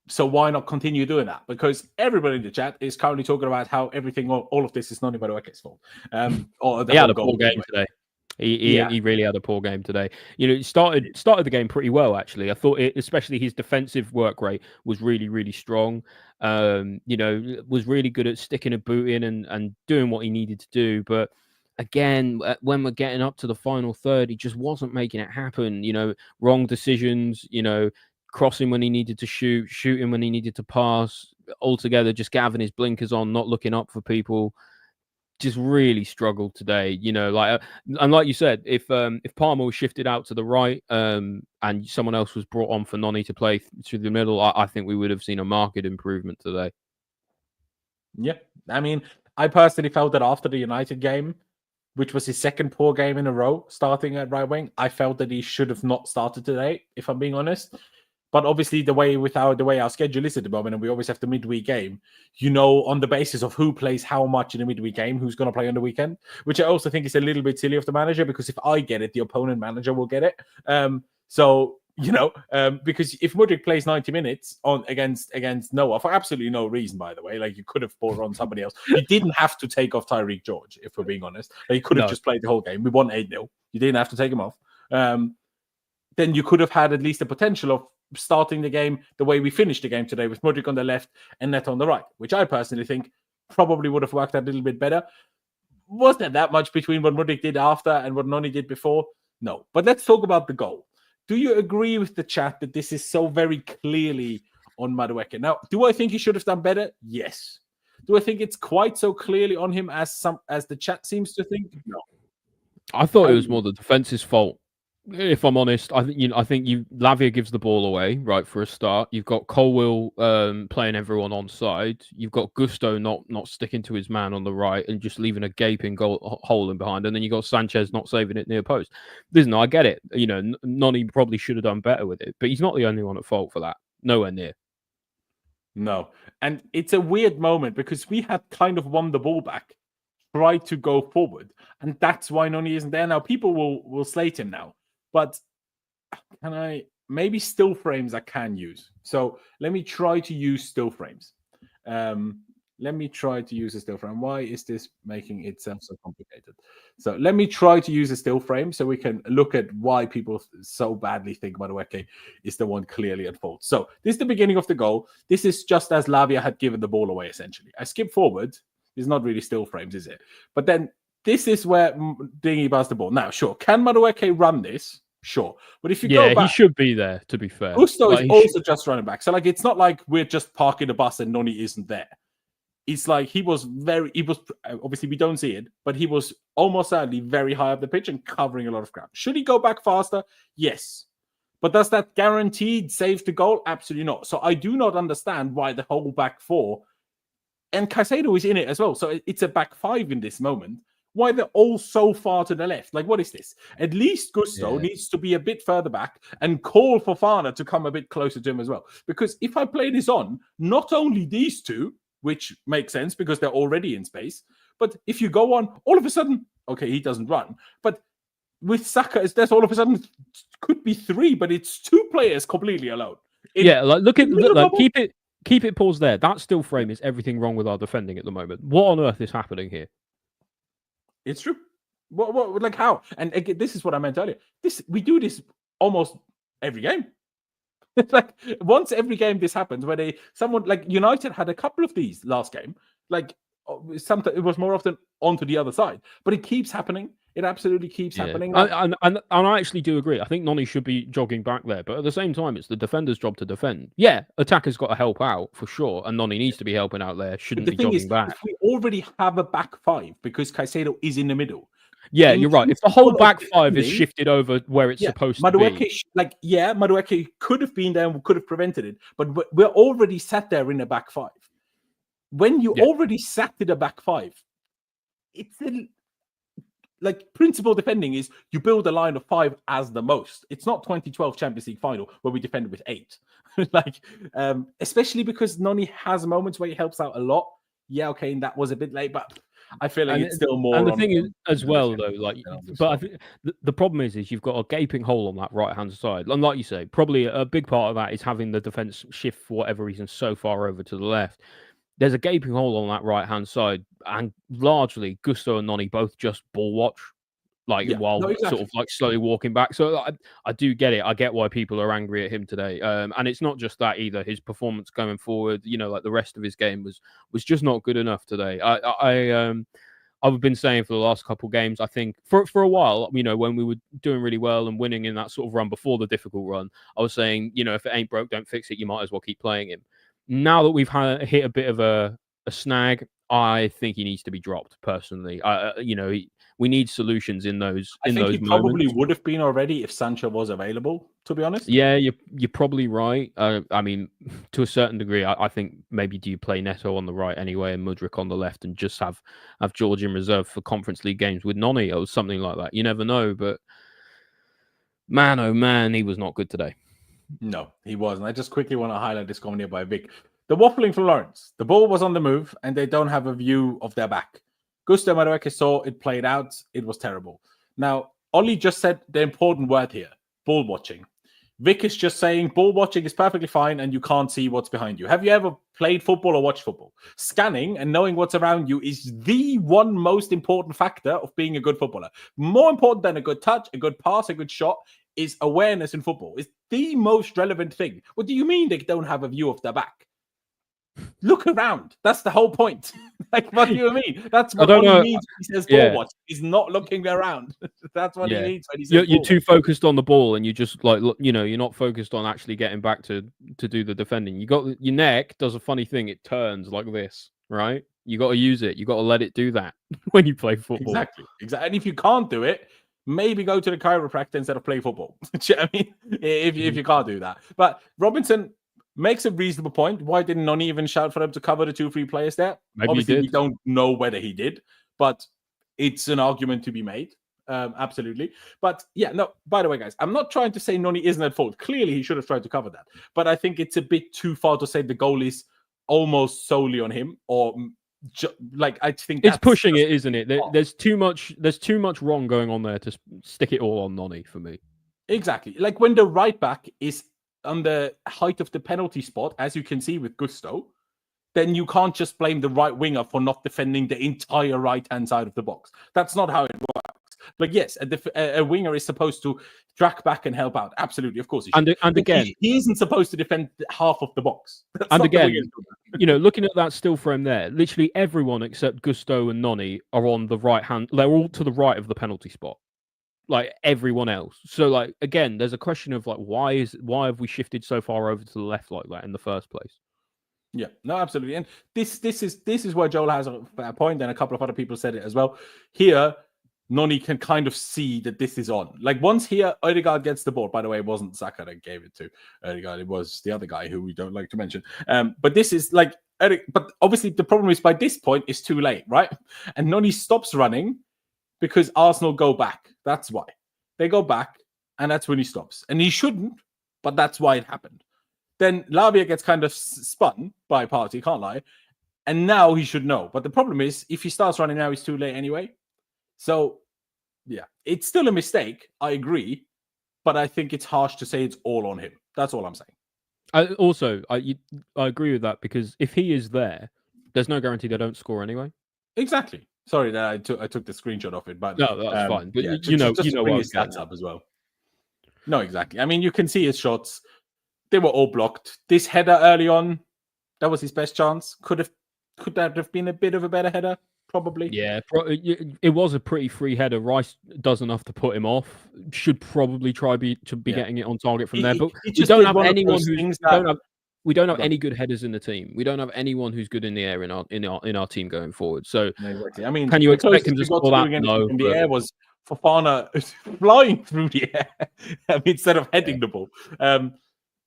so why not continue doing that? Because everybody in the chat is currently talking about how everything, all of this is Noni Madueke's fault. Or the He whole had a poor game today. He really had a poor game today. You know, he started the game pretty well, actually. I thought especially his defensive work rate was really, really strong. You know, was really good at sticking a boot in and doing what he needed to do. But again, when we're getting up to the final third, he just wasn't making it happen. You know, wrong decisions, you know, crossing when he needed to shoot, shooting when he needed to pass, altogether just having his blinkers on, not looking up for people. Just really struggled today, you know. And like you said, if Palmer was shifted out to the right, and someone else was brought on for Noni to play through the middle, I think we would have seen a marked improvement today. Yeah, I mean, I personally felt that after the United game, which was his second poor game in a row, starting at right wing, I felt that he should have not started today, if I'm being honest. But obviously, the way our schedule is at the moment, and we always have the midweek game, you know, on the basis of who plays how much in the midweek game, who's going to play on the weekend, which I also think is a little bit silly of the manager, because if I get it, the opponent manager will get it. So, you know, because if Mudryk plays 90 minutes against Noah for absolutely no reason, by the way, like you could have brought on somebody else. You didn't have to take off Tyreek George, if we're being honest. Like, you could have just played the whole game. We won 8-0. You didn't have to take him off. Then you could have had at least the potential of starting the game the way we finished the game today, with Mudryk on the left and Neto on the right, which I personally think probably would have worked out a little bit better. Was there that much between what Mudryk did after and what Noni did before? No. But let's talk about the goal. Do you agree with the chat that this is so very clearly on Madueke? Now, do I think he should have done better? Yes. Do I think it's quite so clearly on him as the chat seems to think? No. I thought it was more the defense's fault. If I'm honest, I think Lavia gives the ball away, right, for a start. You've got Colwill playing everyone on side. You've got Gusto not sticking to his man on the right and just leaving a gaping hole in behind. And then you got Sanchez not saving it near post. Listen, I get it. You know, Noni probably should have done better with it, but he's not the only one at fault for that. Nowhere near. No. And it's a weird moment because we had kind of won the ball back, tried to go forward. And that's why Noni isn't there now. People will slate him now. But can I maybe still frames I can use? So let me try to use still frames. Let me try to use a still frame. Why is this making itself so complicated? So let me try to use a still frame so we can look at why people so badly think Madueke is the one clearly at fault. So this is the beginning of the goal. This is just as Lavia had given the ball away, essentially. I skip forward. It's not really still frames, is it? But then this is where Dingy buys the ball. Now, sure, can Madueke run this? Sure. But if you go back, he should be there, to be fair. Gusto is also just running back. So, like, it's not like we're just parking the bus and Noni isn't there. It's like he was obviously we don't see it, but he was almost certainly very high up the pitch and covering a lot of ground. Should he go back faster? Yes. But does that guaranteed save the goal? Absolutely not. So I do not understand why the whole back four, and Caicedo is in it as well. So it's a back five in this moment. Why they're all so far to the left? Like, what is this? At least Gusto needs to be a bit further back and call for Fana to come a bit closer to him as well. Because if I play this on, not only these two, which makes sense because they're already in space, but if you go on, all of a sudden, okay, he doesn't run. But with Saka, there's all of a sudden could be three, but it's two players completely alone. Keep it paused there. That still frame is everything wrong with our defending at the moment. What on earth is happening here? It's true. What, like how? And again, this is what I meant earlier. We do this almost every game. It's like once every game this happens where someone like United had a couple of these last game. Like sometimes it was more often onto the other side, but it keeps happening. It absolutely keeps happening. And I actually do agree. I think Noni should be jogging back there, but at the same time, it's the defender's job to defend. Yeah, attackers got to help out for sure, and Noni needs to be helping out there. Shouldn't be jogging back. If we already have a back five because Caicedo is in the middle. Yeah, you're right. If the whole back five is shifted over where it's supposed to be. Madueke could have been there and could have prevented it, but we're already sat there in a back five. When you already sat in a back five, like principle defending is you build a line of 5 as the most. It's not 2012 Champions League final where we defended with 8. Like, especially because Noni has moments where he helps out a lot. Yeah, okay, and that was a bit late, but I feel like it's still more. And the thing is, as well, though, like, but I think the problem is you've got a gaping hole on that right hand side. And like you say, probably a big part of that is having the defense shift for whatever reason so far over to the left. There's a gaping hole on that right hand side, and largely Gusto and Noni both just ball watch, sort of like slowly walking back. So I do get it. I get why people are angry at him today. And it's not just that either. His performance going forward, like the rest of his game was just not good enough today. I've been saying for the last couple of games, I think for a while, when we were doing really well and winning in that sort of run before the difficult run, I was saying, if it ain't broke, don't fix it. You might as well keep playing him. Now that we've hit a bit of a snag, I think he needs to be dropped. Personally, we need solutions in those. I think he probably would have been already if Sancho was available. To be honest, yeah, you're probably right. I mean, to a certain degree, I think maybe do you play Neto on the right anyway and Mudryk on the left, and just have George in reserve for Conference League games with Noni or something like that. You never know, but man, oh man, he was not good today. No, he wasn't. I just quickly want to highlight this comment here by Vic. The waffling from Laurenz. The ball was on the move, and they don't have a view of their back. Gusto Maresca saw it played out. It was terrible. Now, Ollie just said the important word here, ball watching. Vic is just saying ball watching is perfectly fine and you can't see what's behind you. Have you ever played football or watched football? Scanning and knowing what's around you is the one most important factor of being a good footballer. More important than a good touch, a good pass, a good shot is awareness in football. It's the most relevant thing. What do you mean they don't have a view of their back? Look around. That's the whole point. Like, what do you mean? That's what he means when he says ball watch. He's not looking around. That's what he means when he says you're too focused on the ball, and you just you're not focused on actually getting back to do the defending. You got your neck does a funny thing. It turns like this, right? You got to use it. You got to let it do that when you play football. Exactly. And if you can't do it, maybe go to the chiropractor instead of play football. Do you know what I mean? If you can't do that. But Robinson makes a reasonable point. Why didn't Noni even shout for them to cover the 2-3 players there? Maybe obviously we don't know whether he did, but it's an argument to be made. Absolutely. But yeah, no, by the way, guys, I'm not trying to say Noni isn't at fault. Clearly he should have tried to cover that, but I think it's a bit too far to say the goal is almost solely on him, or I think it's pushing it, isn't it? There's too much wrong going on there to stick it all on Noni for me. Exactly. Like when the right back is on the height of the penalty spot, as you can see with Gusto, then you can't just blame the right winger for not defending the entire right-hand side of the box. That's not how it works. But yes, a winger is supposed to track back and help out. Absolutely, of course. And again, he isn't supposed to defend half of the box. And again, looking at that still frame there, literally everyone except Gusto and Noni are on the right hand. They're all to the right of the penalty spot. Like everyone else. So like again, there's a question of like why have we shifted so far over to the left like that in the first place? Yeah, no, absolutely. And this is where Joel has a point, and a couple of other people said it as well. Here, Noni can kind of see that this is on. Like once here, Odegaard gets the ball. By the way, it wasn't Saka that gave it to Odegaard. It was the other guy who we don't like to mention. But this is like, but obviously the problem is by this point it's too late, right? And Noni stops running because Arsenal go back. That's why. They go back, and that's when he stops. And he shouldn't, but that's why it happened. Then Lavia gets kind of spun by Partey, can't lie. And now he should know. But the problem is, if he starts running now, it's too late anyway. So, yeah, it's still a mistake. I agree. But I think it's harsh to say it's all on him. That's all I'm saying. I agree with that, because if he is there, there's no guarantee they don't score anyway. Exactly. Sorry that I took the screenshot of it, but no, that's fine. But yeah, you know bring his stats up as well. No, exactly. I mean, you can see his shots; they were all blocked. This header early on, that was his best chance. Could that have been a bit of a better header? Probably. Yeah, it was a pretty free header. Rice does enough to put him off. Should probably try to be getting it on target from there. But we don't have anyone we don't have any good headers in the team. We don't have anyone who's good in the air in our team going forward. So, exactly. I mean, can you expect him to score that? No, in the air was Fofana flying through the air instead of heading the ball.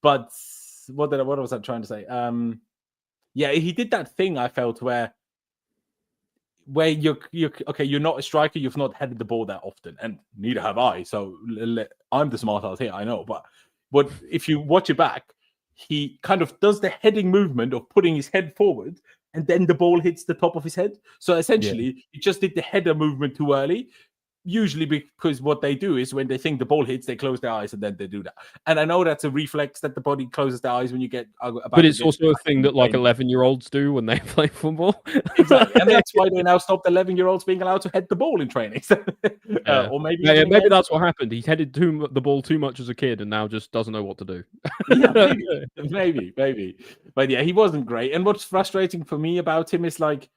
But what was I trying to say? Yeah, he did that thing I felt where where you're okay, you're not a striker, you've not headed the ball that often, and neither have I. So I'm the smart ass here, I know. But if you watch it back, he kind of does the heading movement of putting his head forward, and then the ball hits the top of his head. So essentially, he just did the header movement too early. Usually because what they do is when they think the ball hits, they close their eyes and then they do that. And I know that's a reflex that the body closes their eyes when you get about. But it's also a thing that like 11-year-olds do when they play football. Exactly. And that's why they now stopped 11-year-olds being allowed to head the ball in training. Or maybe that's what happened. He headed the ball too much as a kid and now just doesn't know what to do. Maybe. But yeah, he wasn't great. And what's frustrating for me about him is like,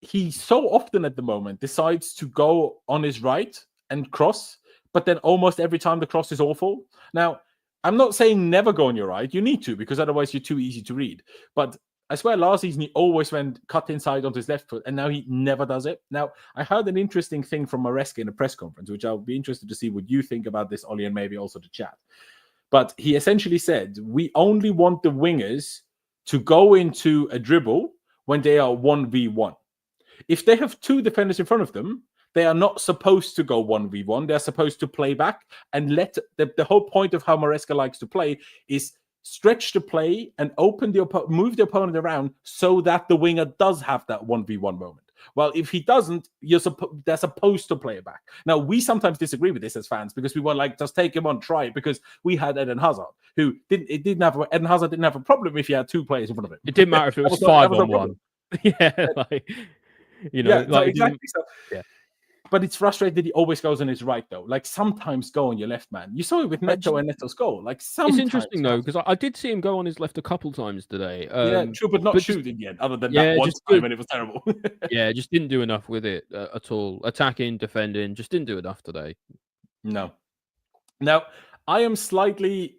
he so often at the moment decides to go on his right and cross, but then almost every time the cross is awful. Now, I'm not saying never go on your right. You need to, because otherwise you're too easy to read. But I swear last season he always went cut inside onto his left foot, and now he never does it. Now, I heard an interesting thing from Maresca in a press conference, which I'll be interested to see what you think about this, Ollie, and maybe also to chat. But he essentially said, we only want the wingers to go into a dribble when they are 1v1. If they have two defenders in front of them, they are not supposed to go 1v1. They're supposed to play back and let the whole point of how Maresca likes to play is stretch the play and move the opponent around so that the winger does have that 1v1 moment. Well, if he doesn't, they're supposed to play it back. Now, we sometimes disagree with this as fans because we want like just take him on, try it, because we had Eden Hazard, who Eden Hazard didn't have a problem if he had two players in front of him. It didn't matter if it was 5-on-1. Yeah, like. Exactly. So, but it's frustrating that he always goes on his right, though. Like sometimes go on your left, man. You saw it with Neto and Neto's goal. Like sometimes. It's interesting though because I did see him go on his left a couple times today. True, but not shoot in the end. Other than that one time when it was terrible. Just didn't do enough with it at all. Attacking, defending, just didn't do enough today. No. Now I slightly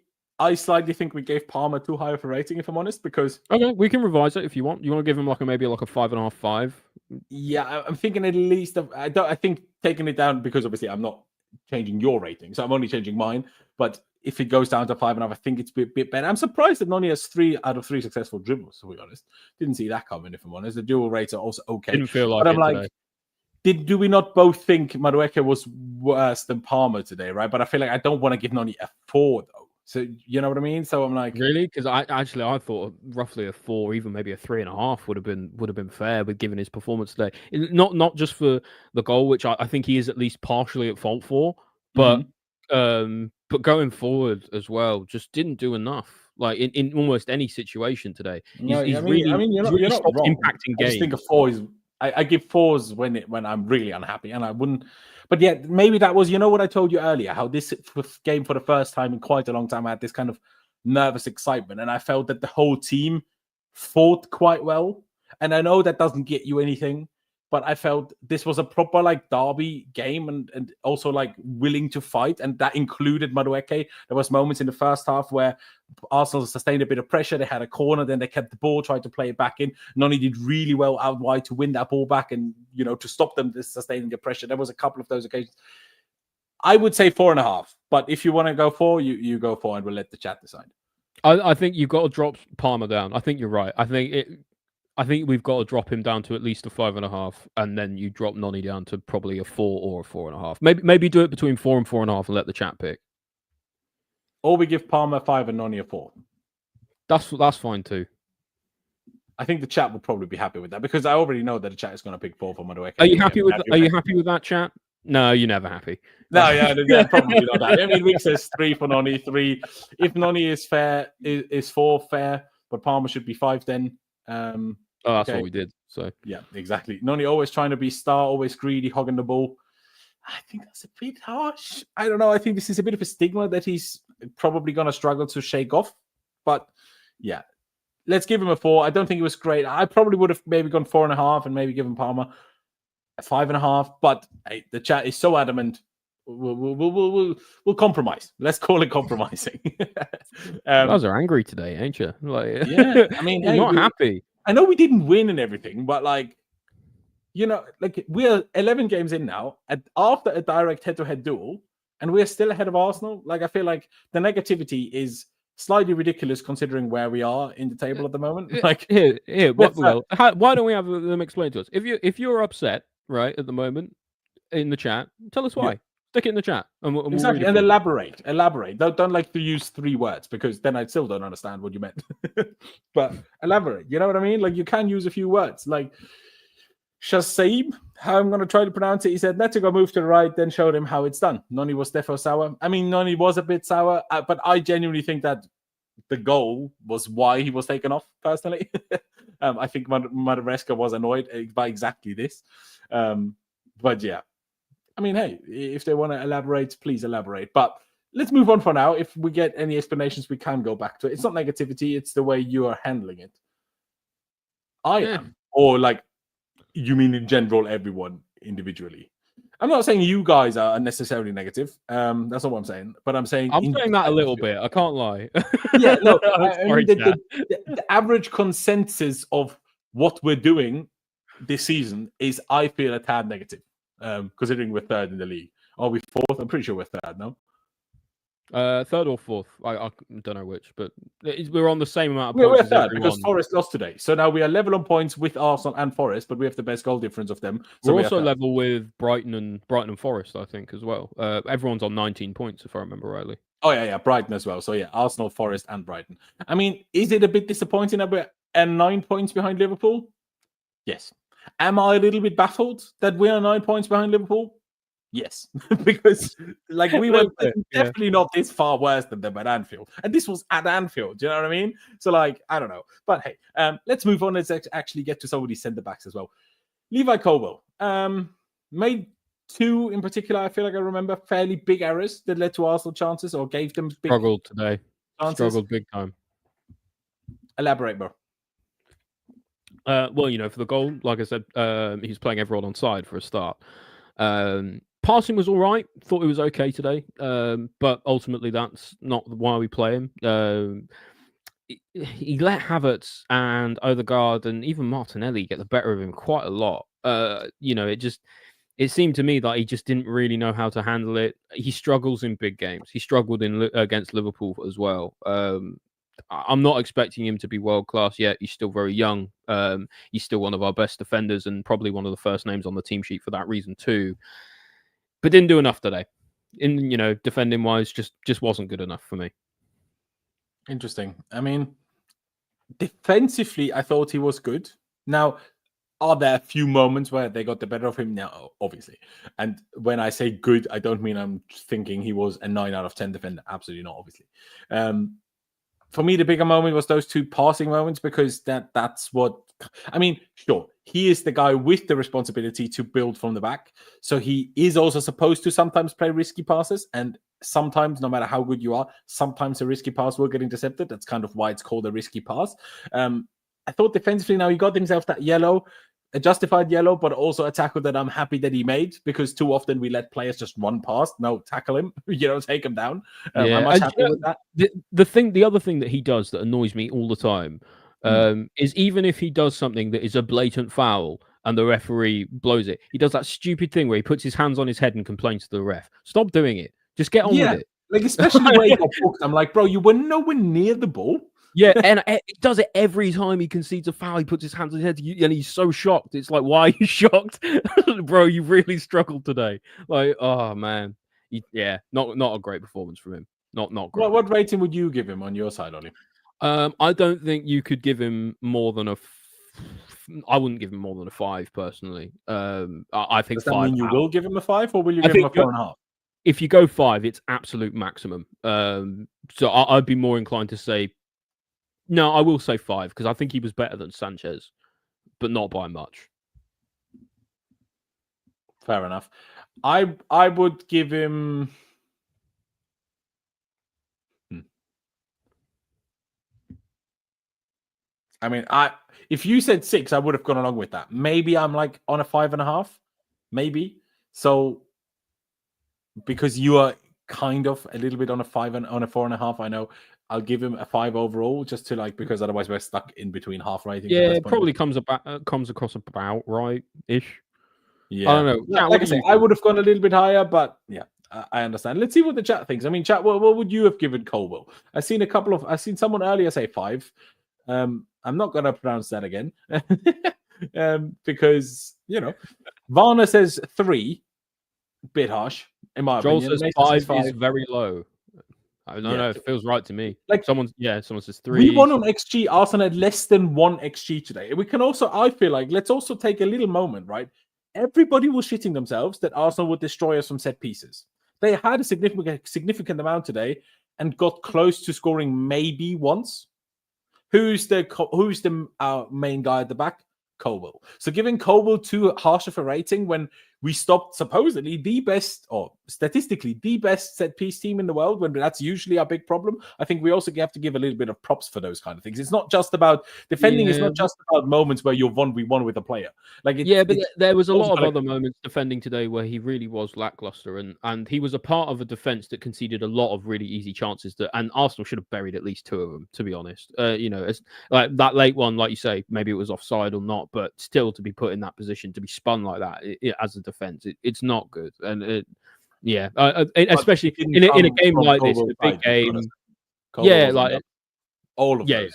think we gave Palmer too high of a rating, if I'm honest, because okay, we can revise it if you want. You want to give him maybe a 5.5, 5? Yeah, I'm thinking at least I think taking it down, because obviously I'm not changing your rating, so I'm only changing mine. But if it goes down to 5.5, I think it's a bit better. I'm surprised that Noni has 3 out of 3 successful dribbles, to be honest. Didn't see that coming, if I'm honest. The dual rates are also okay. Didn't feel like but I'm like, do we not both think Madueke was worse than Palmer today, right? But I feel like I don't want to give Noni a 4, though. So you know what I mean? So I'm like, really? Because I thought roughly a 4, even maybe a 3.5 would have been fair with given his performance today. Not just for the goal, which I think he is at least partially at fault for, but but going forward as well, just didn't do enough. Like in almost any situation today, you're not wrong. Impacting games. I just think a 4 is. I give 4s when I'm really unhappy, and I wouldn't. But yeah, maybe that was, what I told you earlier, how this game for the first time in quite a long time, I had this kind of nervous excitement, and I felt that the whole team fought quite well. And I know that doesn't get you anything, but I felt this was a proper like derby game and also like willing to fight, and that included Madueke. There was moments in the first half where Arsenal sustained a bit of pressure. They had a corner, then they kept the ball, tried to play it back in. Noni did really well out wide to win that ball back and, to stop them sustaining the pressure. There was a couple of those occasions. I would say 4.5, but if you want to go 4, you go 4, and we'll let the chat decide. I think you've got to drop Palmer down. I think you're right. I think we've got to drop him down to at least a 5.5, and then you drop Noni down to probably a 4 or a 4.5. Maybe do it between 4 and 4.5 and let the chat pick. Or we give Palmer 5 and Noni a 4. That's fine too. I think the chat would probably be happy with that, because I already know that the chat is going to pick 4 for Madueke. Are you happy with that, chat? No, you're never happy. No, yeah, probably not that. I mean, Rick says 3 for Noni, 3. If Noni is fair, is 4 fair, but Palmer should be 5 then. That's what we did. So yeah, exactly. Noni always trying to be star, always greedy, hogging the ball. I think that's a bit harsh. I don't know. I think this is a bit of a stigma that he's probably going to struggle to shake off. But yeah, let's give him a 4. I don't think it was great. I probably would have maybe gone 4.5 and maybe given Palmer a 5.5. But hey, the chat is so adamant. We'll compromise. Let's call it compromising. You guys are angry today, ain't you? Like, yeah, I mean, you're not happy. I know we didn't win and everything, but like, like we're 11 games in now, after a direct head-to-head duel, and we're still ahead of Arsenal. Like, I feel like the negativity is slightly ridiculous considering where we are in the table at the moment. Like, here, why don't we have them explain to us? If you're upset, right, at the moment in the chat, tell us why. Stick it in the chat, and we'll exactly, read it. and elaborate. Don't like to use 3 words because then I still don't understand what you meant. But elaborate. You know what I mean? Like, you can use a few words. Like Shasaib, how I'm going to try to pronounce it. He said Neto got moved to the right, then showed him how it's done. Noni was defo sour. I mean, Noni was a bit sour, but I genuinely think that the goal was why he was taken off, personally. I think Maresca was annoyed by exactly this. But yeah, I mean, hey, if they want to elaborate, please elaborate. But let's move on for now. If we get any explanations, we can go back to it. It's not negativity. It's the way you are handling it. I am. Or like, you mean in general, everyone individually? I'm not saying you guys are necessarily negative. That's not what I'm saying. But I'm saying... I'm saying that a little bit. I can't lie. Yeah, no. I mean, the average consensus of what we're doing this season is, I feel, a tad negative. Considering we're 3rd in the league. Are we 4th? I'm pretty sure we're 3rd, no? 3rd or 4th. I don't know which, but we're on the same amount of We're points. 3rd because Forest lost today. So now we are level on points with Arsenal and Forest, but we have the best goal difference of them. So we're also level with Brighton and Forest, I think, as well. Everyone's on 19 points, if I remember rightly. Oh, yeah, Brighton as well. So yeah, Arsenal, Forest, and Brighton. I mean, is it a bit disappointing that we're 9 points behind Liverpool? Yes. Am I a little bit baffled that we are 9 points behind Liverpool? Yes, because like we were definitely not this far worse than them at Anfield, and this was at Anfield. Do you know what I mean? So like, I don't know, but hey, let's move on. Let's actually get to some of these centre backs as well. Levi Colwill made 2 in particular. I feel like I remember fairly big errors that led to Arsenal chances or gave them big struggled today. Chances. Struggled big time. Elaborate, bro. Well, for the goal, like I said, he's playing everyone on side for a start. Passing was all right. Thought it was okay today. But ultimately, that's not why we play him. He let Havertz and Odegaard and even Martinelli get the better of him quite a lot. It seemed to me that he just didn't really know how to handle it. He struggles in big games. He struggled against Liverpool as well. I'm not expecting him to be world class yet. He's still very young. He's still one of our best defenders and probably one of the first names on the team sheet for that reason too. But didn't do enough today. Defending wise, just wasn't good enough for me. Interesting. I mean, defensively, I thought he was good. Now, are there a few moments where they got the better of him? No, obviously. And when I say good, I don't mean I'm thinking he was a 9 out of 10 defender. Absolutely not, obviously. For me, the bigger moment was those 2 passing moments because that's what... I mean, sure, he is the guy with the responsibility to build from the back. So he is also supposed to sometimes play risky passes. And sometimes, no matter how good you are, sometimes a risky pass will get intercepted. That's kind of why it's called a risky pass. I thought defensively now he got himself that yellow, a justified yellow, but also a tackle that I'm happy that he made because too often we let players just run past. No, tackle him, take him down. I'm much happy with that. The other thing that he does that annoys me all the time is even if he does something that is a blatant foul and the referee blows it, he does that stupid thing where he puts his hands on his head and complains to the ref. Stop doing it. Just get on with it. Like, especially the way he got booked. I'm like, bro, you were nowhere near the ball. Yeah, and he does it every time he concedes a foul. He puts his hands on his head, and he's so shocked. It's like, why are you shocked, bro? You really struggled today. Like, oh man, not a great performance from him. Not great. What rating would you give him on your side, Ollie? I don't think you could give him more than I wouldn't give him more than a 5 personally. I think. Does that mean you will give him a 5, or will you give him a 4.5? If you go 5, it's absolute maximum. So I'd be more inclined to say. No, I will say 5 because I think he was better than Sanchez, but not by much. Fair enough. I would give him. I mean, if you said 6, I would have gone along with that. Maybe I'm like on a 5.5, maybe. So because you are kind of a little bit on a 5 and on a 4.5, I know. I'll give him a 5 overall, just to because otherwise we're stuck in between half ratings. Yeah, it probably comes across about right-ish. Yeah, I don't know. Like I said, I would have gone a little bit higher, but yeah, I understand. Let's see what the chat thinks. I mean, chat, what would you have given Colwell? I've seen someone earlier say 5. I'm not going to pronounce that again because, Varner says 3. Bit harsh, in my Joel opinion. says Mason 5 is very low. I don't know. It feels right to me. Like someone says 3. We won on XG. Arsenal had less than 1 XG today. We can also, I feel like, let's also take a little moment, right? Everybody was shitting themselves that Arsenal would destroy us from set pieces. They had a significant amount today and got close to scoring maybe once. Who's the main guy at the back? Colwell. So giving Colwell too harsh of a rating when we stopped supposedly the best, or statistically the best set piece team in the world, when that's usually our big problem. I think we also have to give a little bit of props for those kind of things. It's not just about defending. It's not just about moments where you're 1v1 with a player. But there was a lot of other moments defending today where he really was lackluster, and he was a part of a defense that conceded a lot of really easy chances and Arsenal should have buried at least 2 of them, to be honest. It's like that late one, like you say, maybe it was offside or not, but still to be put in that position, to be spun like that as a defense, it's not good. And especially in a game like this, a big game. All of those.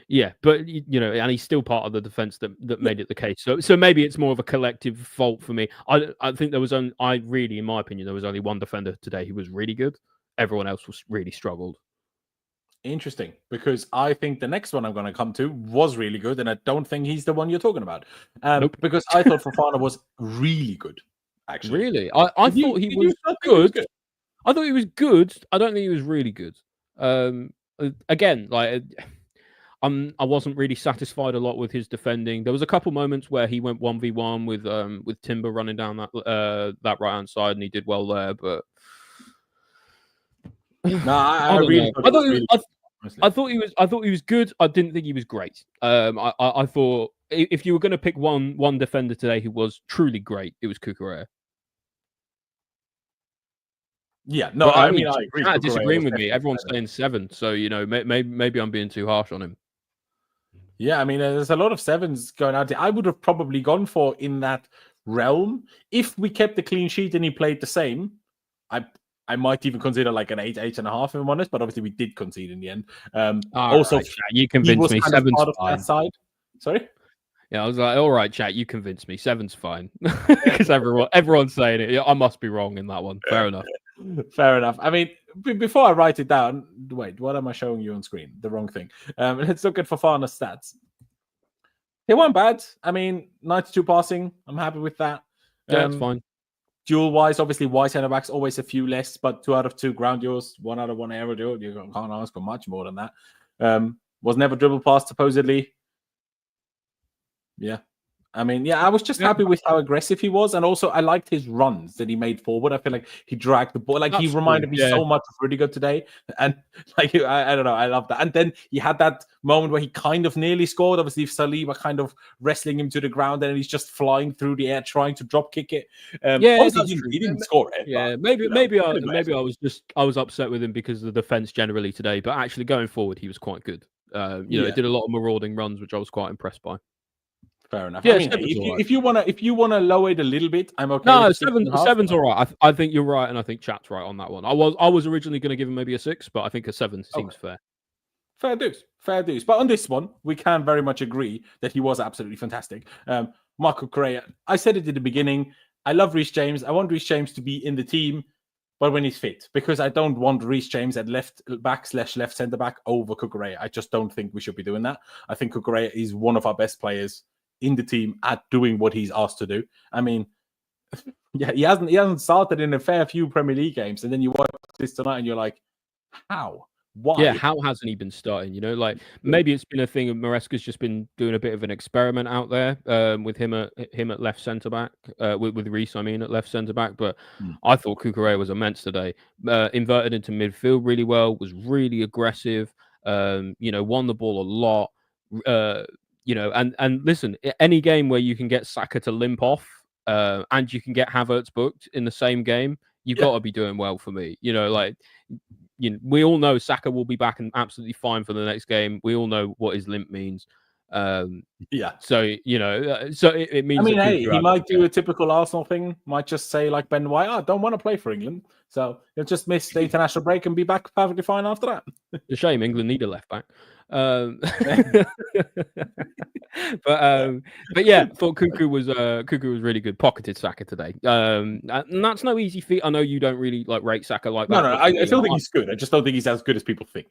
Yeah, but and he's still part of the defense that made it the case. So maybe it's more of a collective fault for me. I think there was in my opinion, there was only one defender today who was really good. Everyone else was really struggled. Interesting, because I think the next one I'm going to come to was really good, and I don't think he's the one you're talking about. Nope. Because I thought Fofana was really good, actually. Really? I thought he was good. I thought he was good. I don't think he was really good. Again, I wasn't really satisfied a lot with his defending. There was a couple moments where he went 1v1 with Timber running down that right hand side, and he did well there. But no, I thought he was good. I didn't think he was great. I thought if you were going to pick one defender today who was truly great, it was Cucurella. Yeah, no, I mean, I agree. Not disagreeing with me. Everyone's saying 7, so maybe I'm being too harsh on him. Yeah, I mean, there's a lot of 7s going out there. I would have probably gone for in that realm if we kept the clean sheet and he played the same. I might even consider like an 8, 8.5 if I'm honest, but obviously we did concede in the end. Also, right, you convinced me. 7's fine. That side. Sorry? Yeah, I was like, all right, chat, you convinced me. 7's fine. Because everyone's saying it. Yeah, I must be wrong in that one. Fair enough. Fair enough. I mean, before I write it down, wait, what am I showing you on screen? The wrong thing. Let's look at Fofana's stats. They weren't bad. I mean, 92 passing. I'm happy with that. Yeah, it's fine. Duel-wise, obviously, wide centre-backs, always a few less, but 2 out of 2 ground duels, 1 out of 1 aerial duel. You can't ask for much more than that. Was never dribble past, supposedly. Yeah. I mean, I was just happy with how aggressive he was. And also, I liked his runs that he made forward. I feel like he dragged the ball. Like, he reminded me so much of Rudiger today. And, like, I don't know. I love that. And then he had that moment where he kind of nearly scored. Obviously, Saliba kind of wrestling him to the ground. And he's just flying through the air, trying to drop kick it. He didn't score it. Yeah, but, maybe I was upset with him because of the defense generally today. But actually, going forward, he was quite good. He did a lot of marauding runs, which I was quite impressed by. Fair enough. Yeah, I mean, if you wanna lower it a little bit, I'm okay. No, 7's all right. I think you're right, and I think chat's right on that one. I was originally going to give him maybe a 6, but I think a 7 seems fair. Fair dues. But on this one, we can very much agree that he was absolutely fantastic. Marco Correa, I said it at the beginning. I love Reece James. I want Reece James to be in the team, but when he's fit, because I don't want Reece James at left back / left centre back over Cucurella. I just don't think we should be doing that. I think Cucurella is one of our best players in the team at doing what he's asked to do. I mean, he hasn't started in a fair few Premier League games, and then you watch this tonight and you're like, how? Why? Yeah, how hasn't he been starting? Like maybe it's been a thing of Maresca's just been doing a bit of an experiment out there with him at left centre back, with Reece, at left centre back. But I thought Cucurella was immense today. Inverted into midfield really well, was really aggressive. Won the ball a lot. And listen, any game where you can get Saka to limp off and you can get Havertz booked in the same game, you've got to be doing well for me. We all know Saka will be back and absolutely fine for the next game. We all know what his limp means. Yeah. So so it means. I mean, that hey, Cuckoo he had might do a typical Arsenal thing. Might just say like Ben White, I don't want to play for England, so he'll just miss the international break and be back perfectly fine after that. a shame England need a left back. But yeah, thought Cuckoo was really good. Pocketed Saka today. And that's no easy feat. I know you don't really like rate Saka like that. No, I still think he's good. I just don't think he's as good as people think.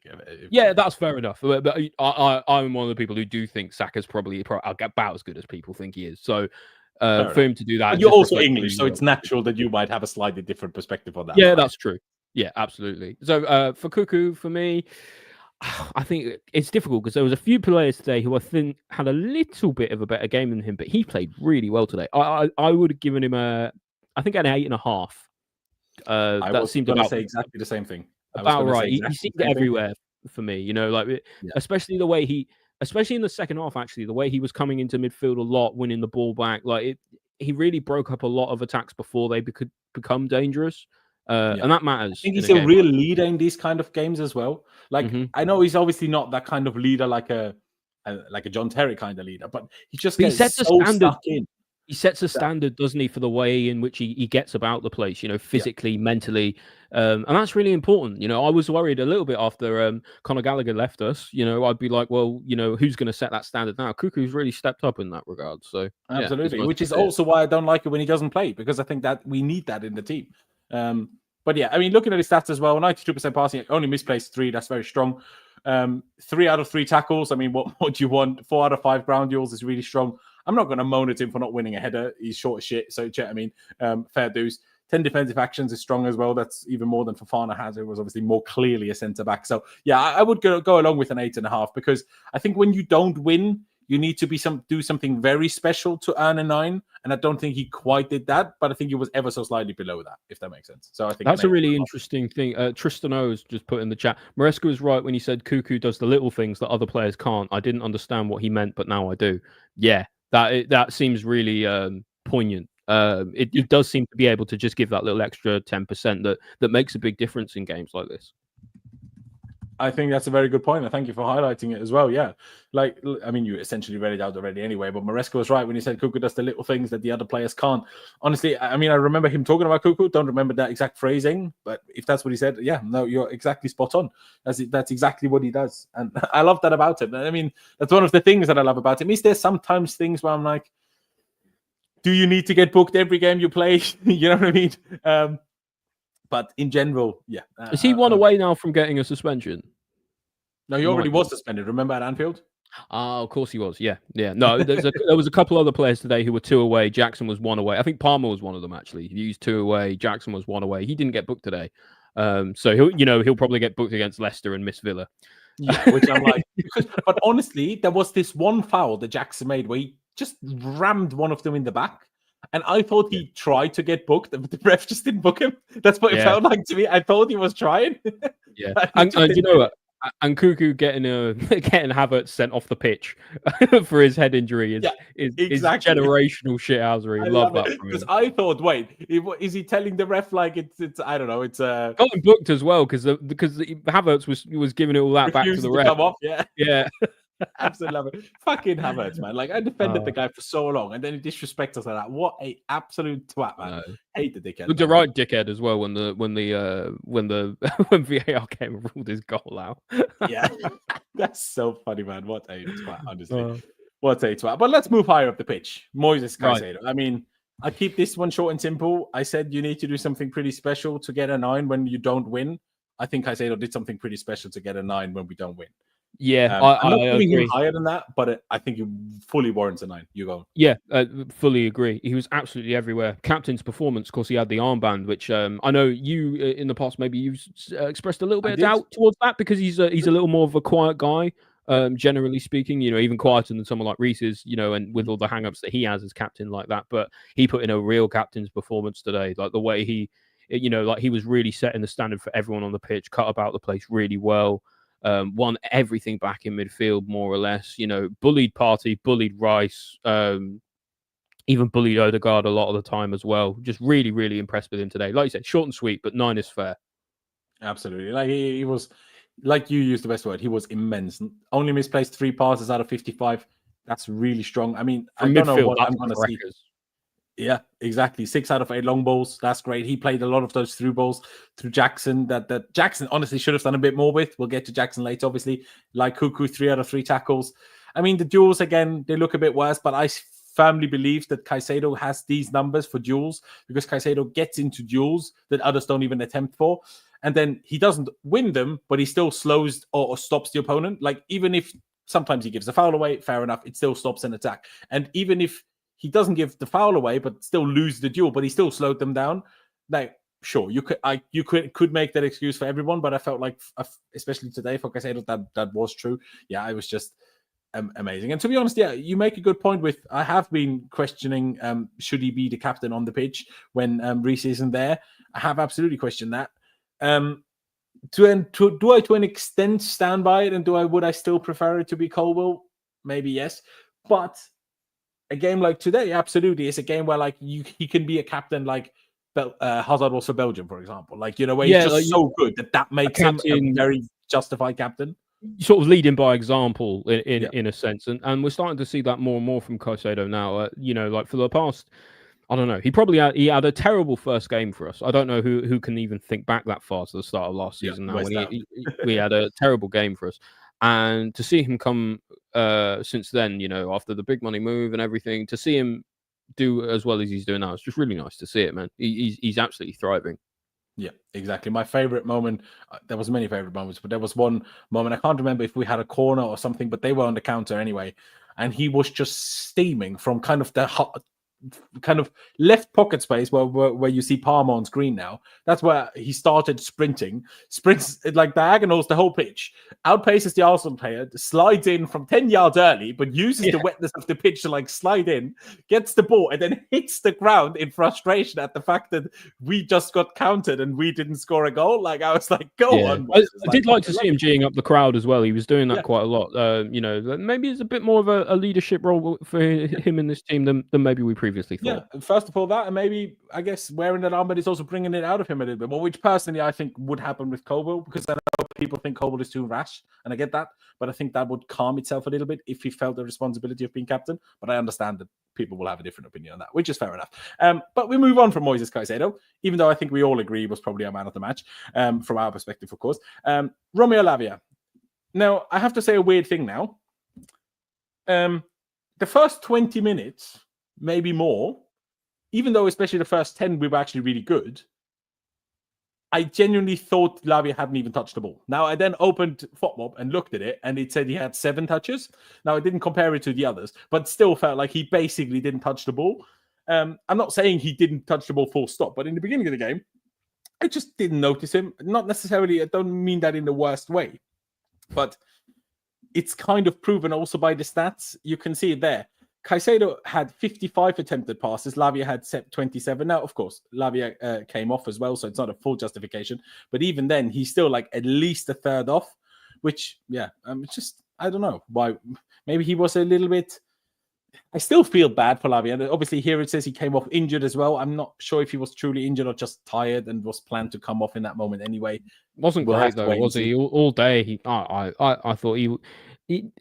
Yeah, that's fair enough. But I'm one of the people who do think Saka's probably about as good as people think he is. So for him to do that, but you're also English, so it's natural that you might have a slightly different perspective on that. Yeah, that's true. Yeah, absolutely. So for Cuckoo, for me, I think it's difficult because there was a few players today who I think had a little bit of a better game than him, but he played really well today. I would have given him an 8.5. That seemed about say exactly the same thing. About right. He seemed everywhere for me. Especially the way especially in the second half. Actually, the way he was coming into midfield a lot, winning the ball back. He really broke up a lot of attacks before they could become dangerous. And that matters. I think he's a real leader in these kind of games as well. I know he's obviously not that kind of leader like a John Terry kind of leader, but he just gets so stuck in. He sets a standard, doesn't he, for the way in which he gets about the place, physically, mentally. And that's really important. I was worried a little bit after Conor Gallagher left us. I'd be like, well, who's going to set that standard now? Cuckoo's really stepped up in that regard. So absolutely, which is also why I don't like it when he doesn't play, because I think that we need that in the team. But yeah, I mean, looking at his stats as well, 92% passing, only misplaced 3. That's very strong. 3 out of 3 tackles. I mean, what do you want? 4 out of 5 ground duels is really strong. I'm not going to moan at him for not winning a header. He's short as shit. So, I mean, fair dues. 10 defensive actions is strong as well. That's even more than Fofana has. It was obviously more clearly a centre back. So, yeah, I would go along with an 8.5, because I think when you don't win, you need to do something very special to earn a 9. And I don't think he quite did that, but I think he was ever so slightly below that, if that makes sense. So I think that's a really interesting thing. Tristan O's just put in the chat. Maresca was right when he said Cuckoo does the little things that other players can't. I didn't understand what he meant, but now I do. Yeah, that seems really poignant. It does seem to be able to just give that little extra 10% that makes a big difference in games like this. I think that's a very good point, and thank you for highlighting it as well. Yeah, I mean, you essentially read it out already anyway, but Maresca was right when he said Cuckoo does the little things that the other players can't. Honestly, I mean, I remember him talking about Cuckoo. Don't remember that exact phrasing, but if that's what he said, yeah, no, you're exactly spot on. That's exactly what he does, and I love that about him. I mean, that's one of the things that I love about him. Is there sometimes things where I'm like, do you need to get booked every game you play? You know what I mean? But in general, yeah. Is he one away now from getting a suspension? No, he already was suspended. Remember at Anfield? Of course he was. Yeah. No, there was a couple other players today who were 2 away. Jackson was 1 away. I think Palmer was one of them, actually. He used 2 away. Jackson was 1 away. He didn't get booked today. So he'll probably get booked against Leicester and miss Villa. Yeah, which I'm like, but honestly, there was this one foul that Jackson made where he just rammed one of them in the back. And I thought he tried to get booked, but the ref just didn't book him. That's what it felt like to me. I thought he was trying. Yeah, and you know what? And Cuckoo getting Havertz sent off the pitch for his head injury is exactly. generational shithousery. I love that because I thought, wait, is he telling the ref like it's I don't know, it's got him booked as well because Havertz was giving it all that back to the ref. Come off, yeah. Absolutely love it. Fucking Havertz, man. Like I defended the guy for so long, and then he disrespects us like that. What a absolute twat, man. Hate the dickhead. Looked a right dickhead as well when VAR came and ruled his goal out. Yeah, that's so funny, man. What a twat, honestly. What a twat. But let's move higher up the pitch. Moises Caicedo. Right. I mean, I keep this one short and simple. I said you need to do something pretty special to get a 9 when you don't win. I think Caicedo did something pretty special to get a 9 when we don't win. Yeah, I'm not putting him higher than that, but I think he fully warrants a 9. You go. Yeah, fully agree. He was absolutely everywhere. Captain's performance, of course, he had the armband, which I know you in the past maybe you've expressed a little bit of doubt towards that because he's a little more of a quiet guy, generally speaking. Even quieter than someone like Reece is. And with all the hang-ups that he has as captain like that, but he put in a real captain's performance today. Like the way he, like he was really setting the standard for everyone on the pitch, cut about the place really well. Won everything back in midfield, more or less. Bullied Partey, bullied Rice, even bullied Odegaard a lot of the time as well. Just really, really impressed with him today. Like you said, short and sweet, but 9 is fair. Absolutely. Like he was, like you used the best word, he was immense. Only misplaced 3 passes out of 55. That's really strong. I mean, From I don't know midfield, what that's I'm going to see. crackers. Yeah, exactly. 6 out of 8 long balls. That's great. He played a lot of those through balls through Jackson that Jackson honestly should have done a bit more with. We'll get to Jackson later, obviously. Like Cuckoo, 3 out of 3 tackles. I mean, the duels, again, they look a bit worse, but I firmly believe that Caicedo has these numbers for duels because Caicedo gets into duels that others don't even attempt for. And then he doesn't win them, but he still slows or stops the opponent. Like, even if sometimes he gives a foul away, fair enough, it still stops an attack. And even if he doesn't give the foul away, but still lose the duel, but he still slowed them down. Like, sure, you could make that excuse for everyone, but I felt like, especially today for Caicedo, that was true. Yeah, it was just amazing. And to be honest, yeah, you make a good point with, I have been questioning, should he be the captain on the pitch when Reece isn't there? I have absolutely questioned that. Do I to an extent stand by it, and would I still prefer it to be Colwill? Maybe yes, but a game like today, absolutely, it's a game where like he can be a captain like Hazard was for Belgium, for example. Like, you know, where he's just like, so good that makes him a very justified captain. Sort of leading by example in a sense, and we're starting to see that more and more from Caicedo now. You know, like for the past, I don't know, he had a terrible first game for us. I don't know who can even think back that far to the start of last season now when we had a terrible game for us. And to see him come since then, you know, after the big money move and everything, to see him do as well as he's doing now, it's just really nice to see it, man. He's absolutely thriving. Yeah, exactly. My favorite moment, there was many favorite moments, but there was one moment, I can't remember if we had a corner or something, but they were on the counter anyway. And he was just steaming from kind of the kind of left pocket space where you see Palmer on screen now. That's where he started sprints like diagonals the whole pitch, outpaces the Arsenal player, slides in from 10 yards early, but uses the wetness of the pitch to like slide in, gets the ball, and then hits the ground in frustration at the fact that we just got countered and we didn't score a goal. Like, I was like, go on. I did like to see him geeing up the crowd as well. He was doing that quite a lot. You know, maybe it's a bit more of a leadership role for him in this team than maybe we previously thought. Yeah, first of all, that, and maybe, I guess, wearing that armband is also bringing it out of him a little bit more, which personally I think would happen with Colwill, because I know people think Colwill is too rash, and I get that, but I think that would calm itself a little bit if he felt the responsibility of being captain. But I understand that people will have a different opinion on that, which is fair enough. But we move on from Moises Caicedo, even though I think we all agree he was probably our man of the match, from our perspective, of course. Romeo Lavia. Now, I have to say a weird thing now. The first 20 minutes, maybe more, even though especially the first 10 we were actually really good, I genuinely thought Lavia hadn't even touched the ball. Now, I then opened FOTMOB and looked at it, and it said he had 7 touches. Now, I didn't compare it to the others, but still felt like he basically didn't touch the ball. I'm not saying he didn't touch the ball full stop, but in the beginning of the game, I just didn't notice him. Not necessarily, I don't mean that in the worst way, but it's kind of proven also by the stats. You can see it there. Caicedo had 55 attempted passes. Lavia had 27. Now, of course, Lavia came off as well, so it's not a full justification. But even then, he's still like at least a third off, which, it's just, I don't know why. Maybe he was a little bit... I still feel bad for Lavia. Obviously, here it says he came off injured as well. I'm not sure if he was truly injured or just tired and was planned to come off in that moment anyway. Wasn't great, though, was he? All day, I thought he...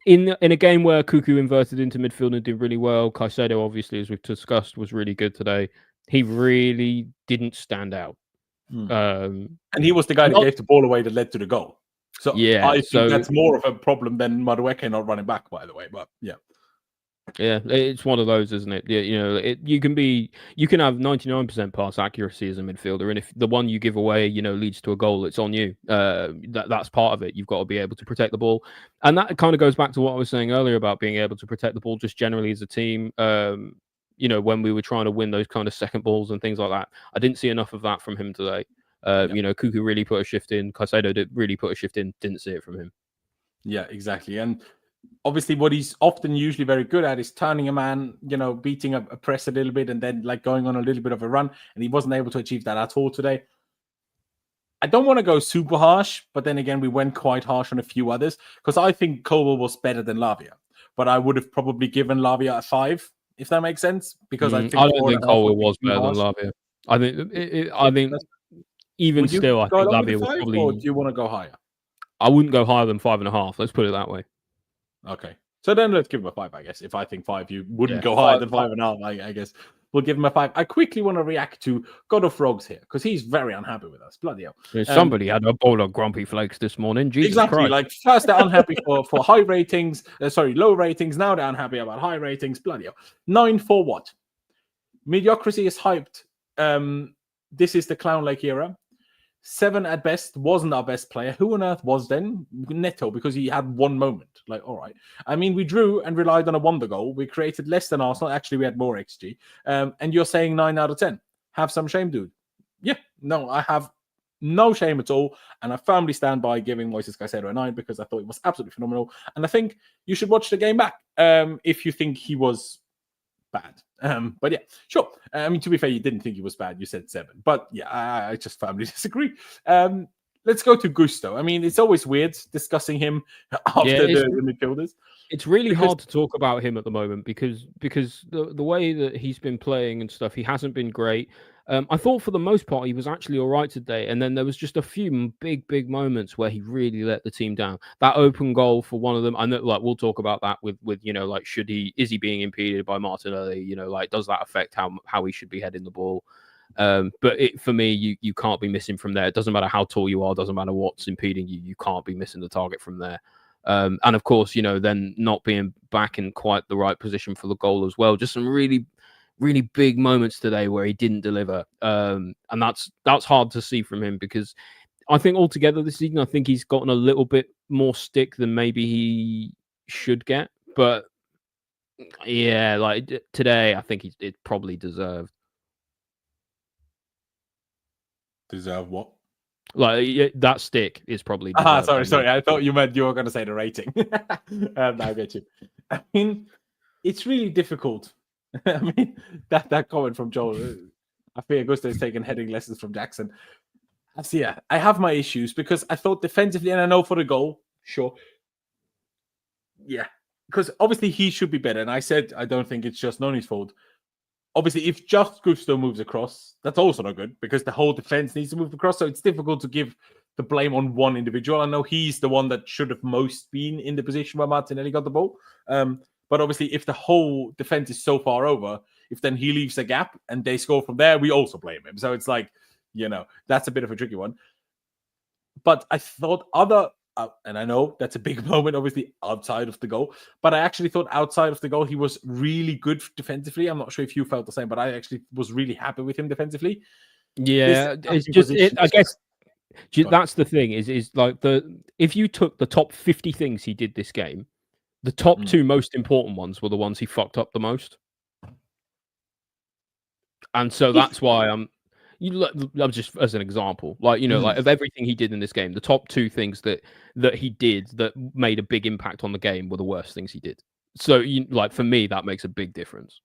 In a game where Cuckoo inverted into midfield and did really well, Caicedo, obviously, as we've discussed, was really good today. He really didn't stand out. And he was the guy that gave the ball away that led to the goal. So I think that's more of a problem than Madueke not running back, by the way. But yeah. Yeah, it's one of those, isn't it? You know, you can have 99% pass accuracy as a midfielder, and if the one you give away, you know, leads to a goal, it's on you. That's part of it. You've got to be able to protect the ball, and that kind of goes back to what I was saying earlier about being able to protect the ball just generally as a team. You know, when we were trying to win those kind of second balls and things like that, I didn't see enough of that from him today. You know, Cuckoo really put a shift in. Caicedo did really put a shift in. Didn't see it from him. Yeah, exactly, and obviously what he's often usually very good at is turning a man, you know, beating a press a little bit and then like going on a little bit of a run, and he wasn't able to achieve that at all today. I don't want to go super harsh, but then again, we went quite harsh on a few others because I think Colwill was better than Lavia, but I would have probably given Lavia a 5, if that makes sense, because I don't think Colwill was better than Lavia. I think even still, I think Lavia was probably... Or do you want to go higher? I wouldn't go higher than 5.5. Let's put it that way. Okay. So then let's give him a 5, I guess. If I think 5, you wouldn't go 5, higher than 5.5, I guess. We'll give him a 5. I quickly want to react to God of Frogs here because he's very unhappy with us. Bloody hell. Somebody had a bowl of grumpy flakes this morning. Jesus exactly. Christ. Like, first they're unhappy for high ratings. Low ratings. Now they're unhappy about high ratings. Bloody hell. 9 for what? Mediocrity is hyped. This is the Clown Lake era. 7 at best, wasn't our best player. Who on earth was then? Neto, because he had one moment. Like, all right. I mean, we drew and relied on a wonder goal. We created less than Arsenal. Actually, we had more XG. And you're saying 9 out of 10. Have some shame, dude. Yeah, no, I have no shame at all. And I firmly stand by giving Moises Caicedo a 9 because I thought it was absolutely phenomenal. And I think you should watch the game back if you think he was bad. But yeah, sure. I mean, to be fair, you didn't think he was bad. You said 7. But yeah, I just firmly disagree. Let's go to Gusto. I mean, it's always weird discussing him after the midfielders. It's really hard to talk about him at the moment because the way that he's been playing and stuff, he hasn't been great. I thought for the most part he was actually all right today, and then there was just a few big moments where he really let the team down. That open goal for one of them, I know, like we'll talk about that with you know, like is he being impeded by Martinelli? You know, like does that affect how he should be heading the ball? But for me, you can't be missing from there. It doesn't matter how tall you are, doesn't matter what's impeding you. You can't be missing the target from there. And of course, you know, then not being back in quite the right position for the goal as well. Just some really big moments today where he didn't deliver. And that's hard to see from him because I think altogether this season, I think he's gotten a little bit more stick than maybe he should get. But yeah, like today, I think it probably deserved. Deserve what? Like that stick is probably deserved. Sorry. I thought you meant you were going to say the rating. I get you. I mean, it's really difficult. I mean, that comment from Joel. I think Augusto is taking heading lessons from Jackson. Yeah, I have my issues because I thought defensively, and I know for the goal, sure. Yeah, because obviously he should be better. And I said I don't think it's just Noni's fault. Obviously, if just Gusto moves across, that's also not good because the whole defense needs to move across. So it's difficult to give the blame on one individual. I know he's the one that should have most been in the position where Martinelli got the ball. But obviously, if the whole defense is so far over, if then he leaves a gap and they score from there, we also blame him. So it's like, you know, that's a bit of a tricky one. But I thought and I know that's a big moment, obviously, outside of the goal. But I actually thought outside of the goal, he was really good defensively. I'm not sure if you felt the same, but I actually was really happy with him defensively. Yeah, it's just, I guess that's the thing is like if you took the top 50 things he did this game, the top 2 most important ones were the ones he fucked up the most. And so that's why I'm just as an example, like, you know, like of everything he did in this game, the top 2 things that he did that made a big impact on the game were the worst things he did. So, like, for me, that makes a big difference.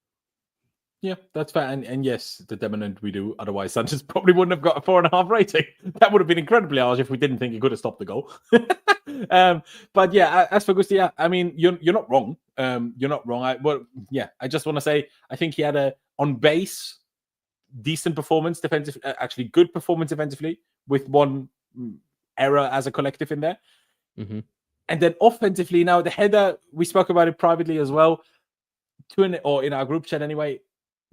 Yeah, that's fair. And yes, the dominant we do. Otherwise, Sanchez probably wouldn't have got a 4.5 rating. That would have been incredibly harsh if we didn't think he could have stopped the goal. But yeah, as for Gusti, I mean, you're not wrong. You're not wrong. I just want to say, I think he had on base, decent performance defensively, actually good performance defensively with one error as a collective in there. Mm-hmm. And then offensively, now the header, we spoke about it privately as well, or in our group chat anyway.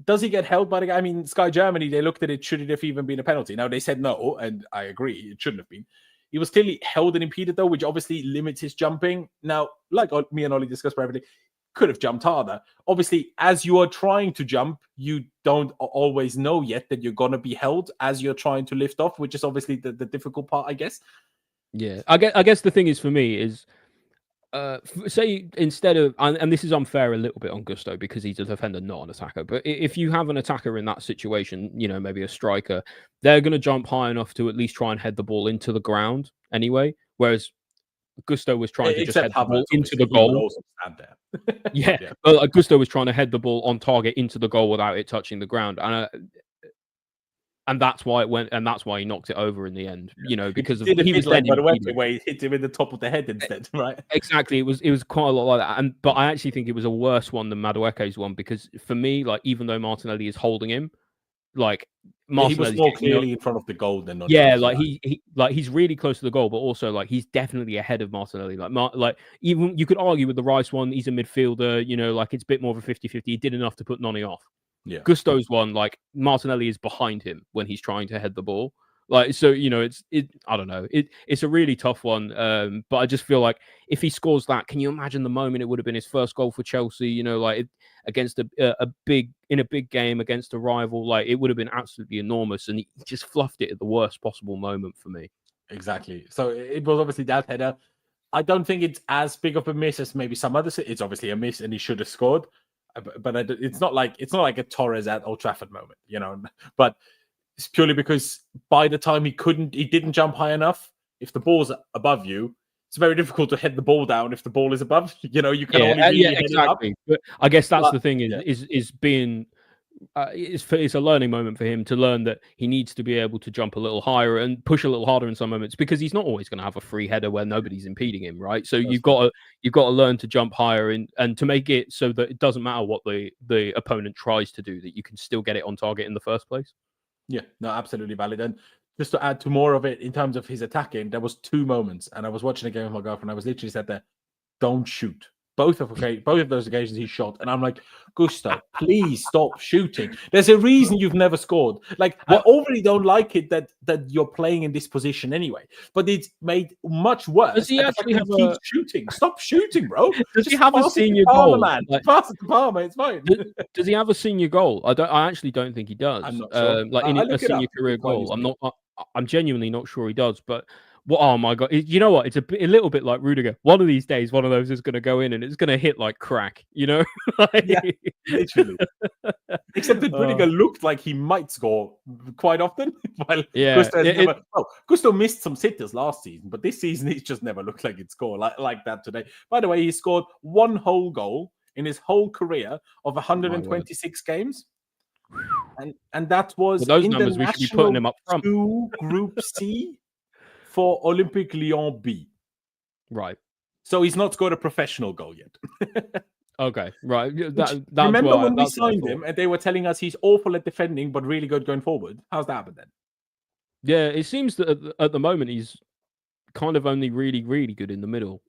Does he get held by the guy? I mean, Sky Germany, they looked at it. Should it have even been a penalty? Now, they said no, and I agree. It shouldn't have been. He was clearly held and impeded, though, which obviously limits his jumping. Now, like me and Ollie discussed privately, could have jumped harder. Obviously, as you are trying to jump, you don't always know yet that you're going to be held as you're trying to lift off, which is obviously the difficult part, I guess. Yeah, I guess the thing is for me is, say instead of, and this is unfair a little bit on Gusto because he's a defender, not an attacker. But if you have an attacker in that situation, you know, maybe a striker, they're going to jump high enough to at least try and head the ball into the ground anyway. Whereas Gusto was trying to just head the ball into the goal. Yeah, but Gusto was trying to head the ball on target into the goal without it touching the ground, and that's why it went, and that's why he knocked it over in the end. You know, because he was like the way he hit him in the top of the head instead, right? Exactly. It was quite a lot like that, but I actually think it was a worse one than Madueke's one because for me, like even though Martinelli is holding him, like Yeah, he was Martinelli's more getting, you know, clearly in front of the goal than not. yeah, like he's really close to the goal, but also like he's definitely ahead of Martinelli. Like even you could argue with the Rice one, he's a midfielder, you know, like it's a bit more of a 50-50. He did enough to put Noni off. Yeah. Gusto's one, like Martinelli is behind him when he's trying to head the ball. Like, so, you know, I don't know. It's a really tough one. But I just feel like if he scores that, can you imagine the moment it would have been his first goal for Chelsea, you know, like against a big game against a rival, like it would have been absolutely enormous. And he just fluffed it at the worst possible moment for me. Exactly. So it was obviously that header. I don't think it's as big of a miss as maybe some others. It's obviously a miss and he should have scored. But it's not like a Torres at Old Trafford moment, you know. But it's purely because by the time he didn't jump high enough. If the ball's above you, it's very difficult to head the ball down. If the ball is above, you know, you can only really head exactly. it up. But I guess that's the thing is being. It's a learning moment for him to learn that he needs to be able to jump a little higher and push a little harder in some moments, because he's not always going to have a free header where nobody's impeding him, right? So you've got to learn to jump higher and to make it so that it doesn't matter what the opponent tries to do, that you can still get it on target in the first place. Yeah, no, absolutely valid. And just to add to more of it in terms of his attacking, there was 2 moments, and I was watching a game with my girlfriend. I was literally sat there, don't shoot. Both of those occasions he shot, and I'm like, Gusto, please stop shooting. There's a reason you've never scored. Like, I already don't like it that you're playing in this position anyway, but it's made much worse. Does he actually keeps shooting? Stop shooting, bro. Does he have a senior goal? Man. Like, pass it to Palmer. It's fine. Does he have a senior goal? I actually don't think he does. I'm not sure. Like in a senior career goal, I'm genuinely not sure he does, but. Well, oh my god! You know what? It's a little bit like Rudiger. One of these days, one of those is going to go in and it's going to hit like crack. You know? Yeah, literally. Except that Rudiger looked like he might score quite often. While Gusto missed some sitters last season, but this season he's just never looked like he'd score like that today. By the way, he scored 1 whole goal in his whole career of 126 games. And that was those numbers we should be putting him up front. Group C. For Olympique Lyon B. Right. So he's not scored a professional goal yet. Okay, right. Remember when we signed him and they were telling us he's awful at defending but really good going forward? How's that happened then? Yeah, it seems that at the moment he's kind of only really, really good in the middle.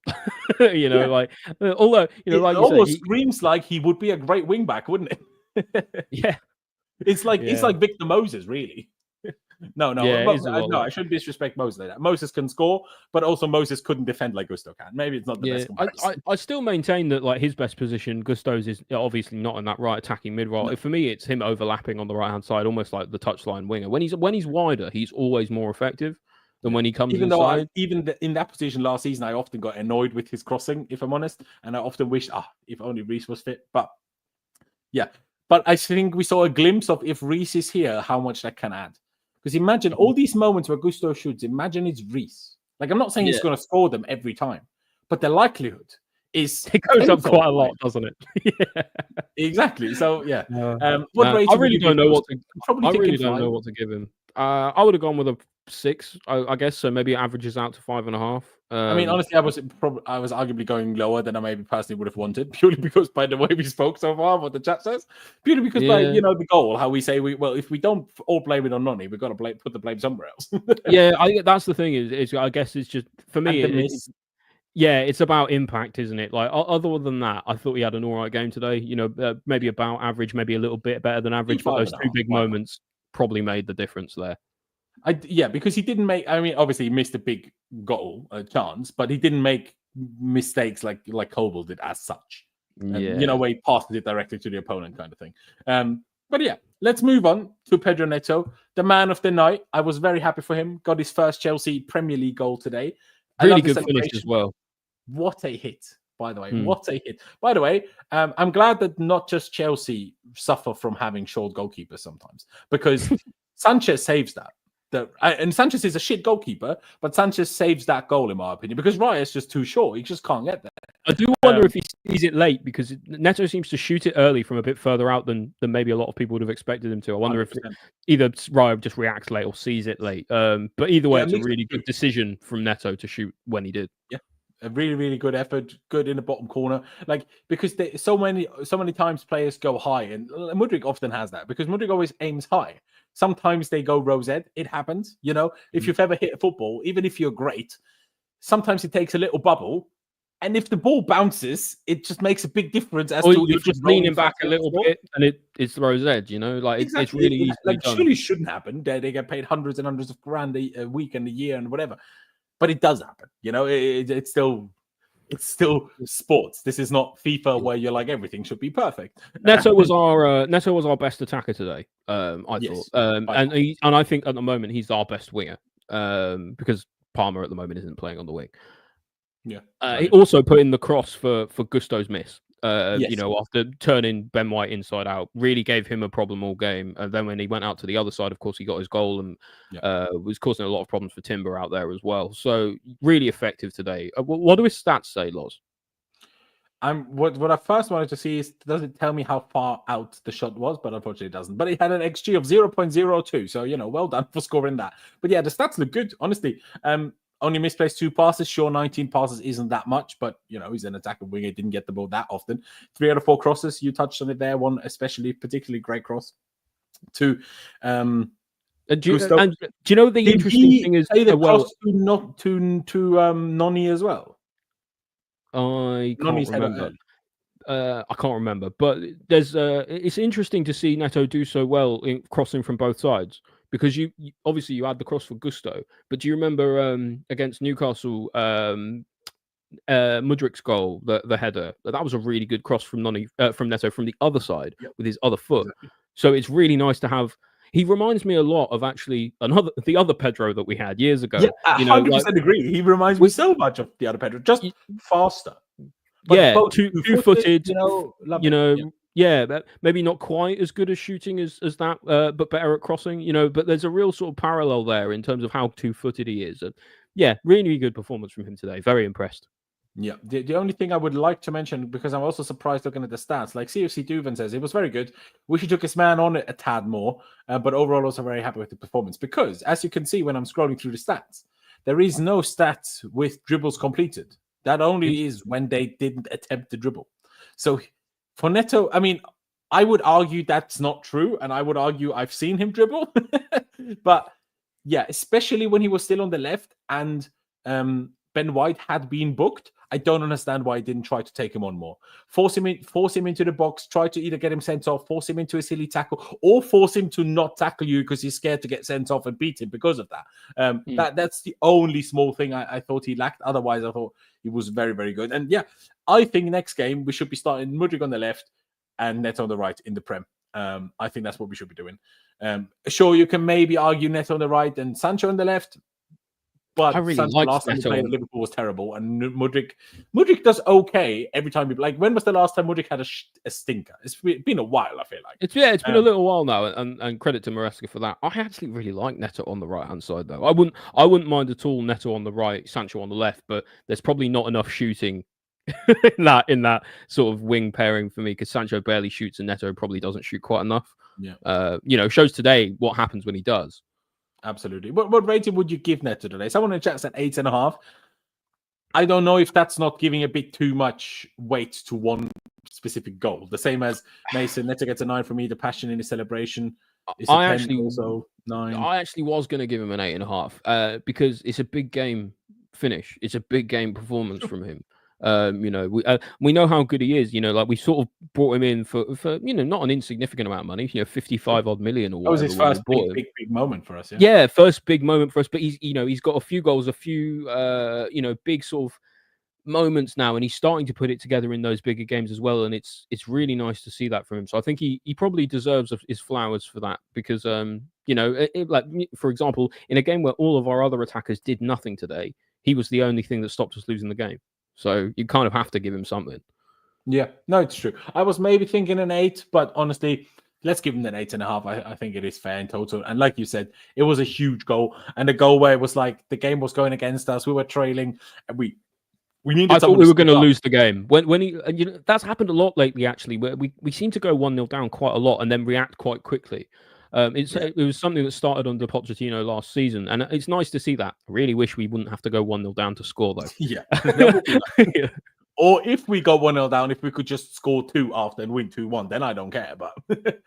You know, like, although, you know, like it almost screams like he would be a great wing back, wouldn't it? Yeah. It's like Victor Moses, really. No, I shouldn't disrespect Moses like that. Moses can score, but also Moses couldn't defend like Gusto can. Maybe it's not the best comparison. I still maintain that like his best position, Gusto's, is obviously not in that right attacking mid role. No. For me, it's him overlapping on the right hand side, almost like the touchline winger. When he's wider, he's always more effective than when he comes inside. In that position last season, I often got annoyed with his crossing, if I'm honest, and I often wished, if only Reece was fit. But yeah, but I think we saw a glimpse of, if Reece is here, how much that can add. Because imagine all these moments where Gusto shoots, imagine it's Reece. Like, I'm not saying he's going to score them every time, but the likelihood is... It goes up quite a lot, doesn't it? Yeah. Exactly. So, yeah. I really don't know what to give him. I would have gone with a 6, I guess. So maybe it averages out to 5.5. I mean, honestly, I was arguably going lower than I maybe personally would have wanted, purely because by the way we spoke so far, what the chat says, purely because by the goal, how we say if we don't all blame it on Noni, we've got to put the blame somewhere else. Yeah, that's the thing. Is I guess it's just for me. It's about impact, isn't it? Like, other than that, I thought he had an all right game today. You know, maybe about average, maybe a little bit better than average, but those 2 big moments probably made the difference there. Because he didn't make. I mean, obviously he missed a big goal chance, but he didn't make mistakes like Koval did as such. Where he passes it directly to the opponent, kind of thing. But yeah, let's move on to Pedro Neto, the man of the night. I was very happy for him. Got his first Chelsea Premier League goal today. Really good finish as well. What a hit, by the way. What a hit. By the way, I'm glad that not just Chelsea suffer from having short goalkeepers sometimes, because Sanchez saves that. And Sanchez is a shit goalkeeper, but Sanchez saves that goal, in my opinion, because Raya is just too short. He just can't get there. I do wonder if he sees it late, because Neto seems to shoot it early from a bit further out than maybe a lot of people would have expected him to. I wonder 100%. If either Raya just reacts late or sees it late. But either way, it's a really good decision from Neto to shoot when he did. Yeah. A really, really good effort, good in the bottom corner. Like, because so many times players go high, and Mudryk often has that, because Mudryk always aims high. Sometimes they go rose ed. It happens. You know, if you've ever hit a football, even if you're great, sometimes it takes a little bubble. And if the ball bounces, it just makes a big difference. As to you're just leaning back a little bit, and it's the rose edge. You know, like exactly. it's really easy. Like surely shouldn't happen. They get paid hundreds and hundreds of grand a week and a year and whatever, but it does happen. You know, it's still sports. This is not FIFA where you're like everything should be perfect. Neto was our best attacker today. I thought, and I think at the moment he's our best winger because Palmer at the moment isn't playing on the wing. Yeah, he also put in the cross for Gusto's miss. Yes. You know, after turning Ben White inside out, really gave him a problem all game. And then when he went out to the other side, of course, he got his goal and was causing a lot of problems for Timber out there as well. So really effective today. What do his stats say, Loz? What I first wanted to see is, does it tell me how far out the shot was? But unfortunately it doesn't. But it had an XG of 0.02. So, you know, well done for scoring that. But yeah, the stats look good, honestly. Only misplaced 2 passes. Sure, 19 passes isn't that much, but, you know, he's an attacking winger. Didn't get the ball that often. 3 out of 4 crosses. You touched on it there. One particularly great cross. 2. Do you know the interesting thing is cross to Noni as well? I can't remember. I can't remember, but there's it's interesting to see Neto do so well in crossing from both sides, because you obviously you had the cross for Gusto, but do you remember against Newcastle Mudrik's goal, the header? That was a really good cross from Neto from the other side with his other foot. Exactly. So it's really nice to have. He reminds me a lot of actually the other Pedro that we had years ago. Yeah, I 100% agree. He reminds me so much of the other Pedro, just faster. But two-footed, maybe not quite as good as shooting as that, but better at crossing, you know. But there's a real sort of parallel there in terms of how two-footed he is. And yeah, really good performance from him today. Very impressed. Yeah, the only thing I would like to mention, because I'm also surprised looking at the stats, like CFC Duven says, it was very good. Wish he took his man on it a tad more, but overall also very happy with the performance, because as you can see when I'm scrolling through the stats, there is no stats with dribbles completed. That only is when they didn't attempt the dribble. So for Neto, I mean, I would argue that's not true, and I would argue I've seen him dribble. But yeah, especially when he was still on the left and Ben White had been booked, I don't understand why he didn't try to take him on more. Force him into the box, try to either get him sent off, force him into a silly tackle, or force him to not tackle you because he's scared to get sent off and beat him because of that. That's the only small thing I thought he lacked. Otherwise, I thought he was very, very good. And yeah, I think next game we should be starting Mudryk on the left and Neto on the right in the Prem. I think that's what we should be doing. Sure, you can maybe argue Neto on the right and Sancho on the left. But I really like last time he played at Liverpool was terrible, and Mudryk does okay every time. Like, when was the last time Mudryk had a stinker? It's been a while. I feel like it's been a little while now, and credit to Maresca for that. I actually really like Neto on the right hand side, though. I wouldn't mind at all Neto on the right, Sancho on the left, but there's probably not enough shooting in that sort of wing pairing for me, because Sancho barely shoots and Neto probably doesn't shoot quite enough. Yeah, shows today what happens when he does. Absolutely. What rating would you give Neto today? Someone in chat said 8.5. I don't know if that's not giving a bit too much weight to one specific goal. The same as Mason. Neto gets a 9 for me. The passion in his celebration is also 9. I actually was going to give him an 8.5 because it's a big game finish. It's a big game performance from him. We know how good he is. Like we sort of brought him in for not an insignificant amount of money. 55 odd million or whatever. That was his first big moment for us. Yeah, first big moment for us. But he's got a few goals, a few big sort of moments now, and he's starting to put it together in those bigger games as well. And it's really nice to see that from him. So I think he probably deserves his flowers for that, because like for example, in a game where all of our other attackers did nothing today, he was the only thing that stopped us losing the game. So you kind of have to give him something. Yeah, no, it's true. I was maybe thinking an 8, but honestly, let's give him an 8.5. I think it is fair in total. And like you said, it was a huge goal, and a goal where it was like the game was going against us. We were trailing, and we needed. I thought we were going to lose the game when he. That's happened a lot lately, actually, where we seem to go 1-0 down quite a lot and then react quite quickly. It was something that started under Pochettino last season, and it's nice to see that. I really wish we wouldn't have to go 1-0 down to score, though. Yeah. Or if we go 1-0 down, if we could just score 2 after and win 2-1, then I don't care. But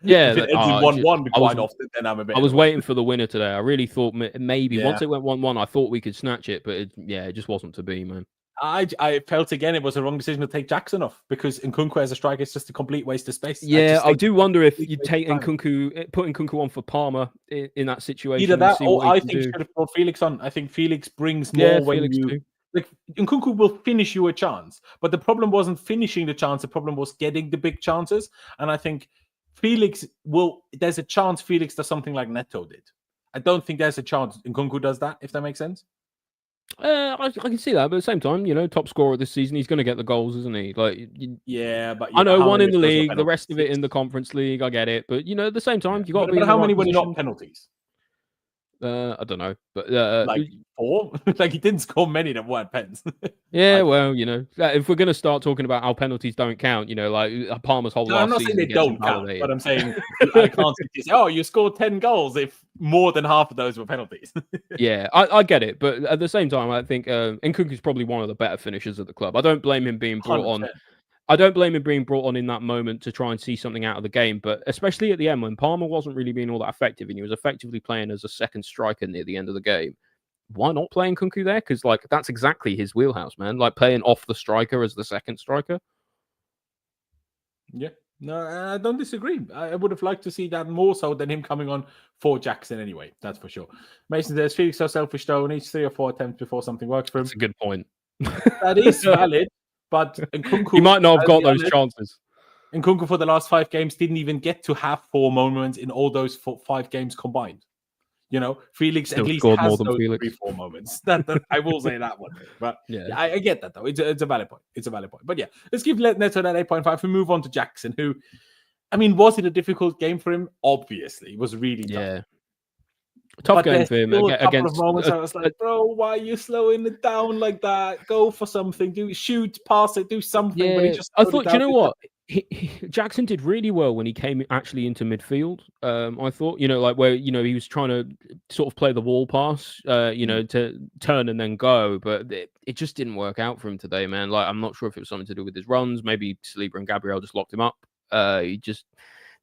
Yeah, if it ends in 1-1 quite often, then I'm a bit. I was waiting for the winner today. I really thought maybe Yeah. once it went 1-1, I thought we could snatch it, but it just wasn't to be, man. I felt again it was a wrong decision to take Jackson off because Nkunku as a striker is just a complete waste of space. Yeah, I do wonder if you take Nkunku, putting Nkunku on for Palmer in that situation. Either that, or I think should have brought Felix on. I think Felix brings more when Felix you. too. Like Nkunku will finish you a chance, but the problem wasn't finishing the chance. The problem was getting the big chances. And I think Felix will. There's a chance Felix does something like Neto did. I don't think there's a chance Nkunku does that. If that makes sense. I can see that, but at the same time, top scorer this season, he's going to get the goals, isn't he? Like, yeah, but I know one in the league, the rest of it in the Conference League. I get it, but at the same time, you got to be. But how many were not penalties? I don't know, but like 4. Like he didn't score many that weren't pens. Yeah, well, if we're going to start talking about how penalties don't count, like Palmer's whole last season. I'm not saying they don't count, but I'm saying I can't say, oh, you scored 10 goals if more than half of those were penalties. Yeah, I get it, but at the same time, I think Nkunku's probably one of the better finishers of the club. I don't blame him being brought 100%. On. I don't blame him being brought on in that moment to try and see something out of the game, but especially at the end when Palmer wasn't really being all that effective and he was effectively playing as a second striker near the end of the game. Why not play Nkunku there? Because that's exactly his wheelhouse, man. Like playing off the striker as the second striker. Yeah, no, I don't disagree. I would have liked to see that more so than him coming on for Jackson anyway. That's for sure. Mason says Felix so selfish though. Needs 3 or 4 attempts before something works for him. That's a good point. That is valid. But Nkunku, he might not have got those chances. Nkunku for the last 5 games didn't even get to have 4 moments in all those 5 games combined. Felix still at least scored has more than those Felix. 3-4 moments. That I will say that one. But yeah, I get that though. It's a valid point. It's a valid point. But yeah, let's give Neto that 8.5 and move on to Jackson, who, I mean, was it a difficult game for him? Obviously, it was really tough. Yeah. Tough game for him against. Of moments I was like, bro, why are you slowing it down like that? Go for something. Shoot, pass it, do something. Yeah, but he just I thought, you know what? Jackson did really well when he came actually into midfield. I thought, where he was trying to sort of play the wall pass, to turn and then go, but it just didn't work out for him today, man. Like, I'm not sure if it was something to do with his runs. Maybe Saliba and Gabriel just locked him up. He just,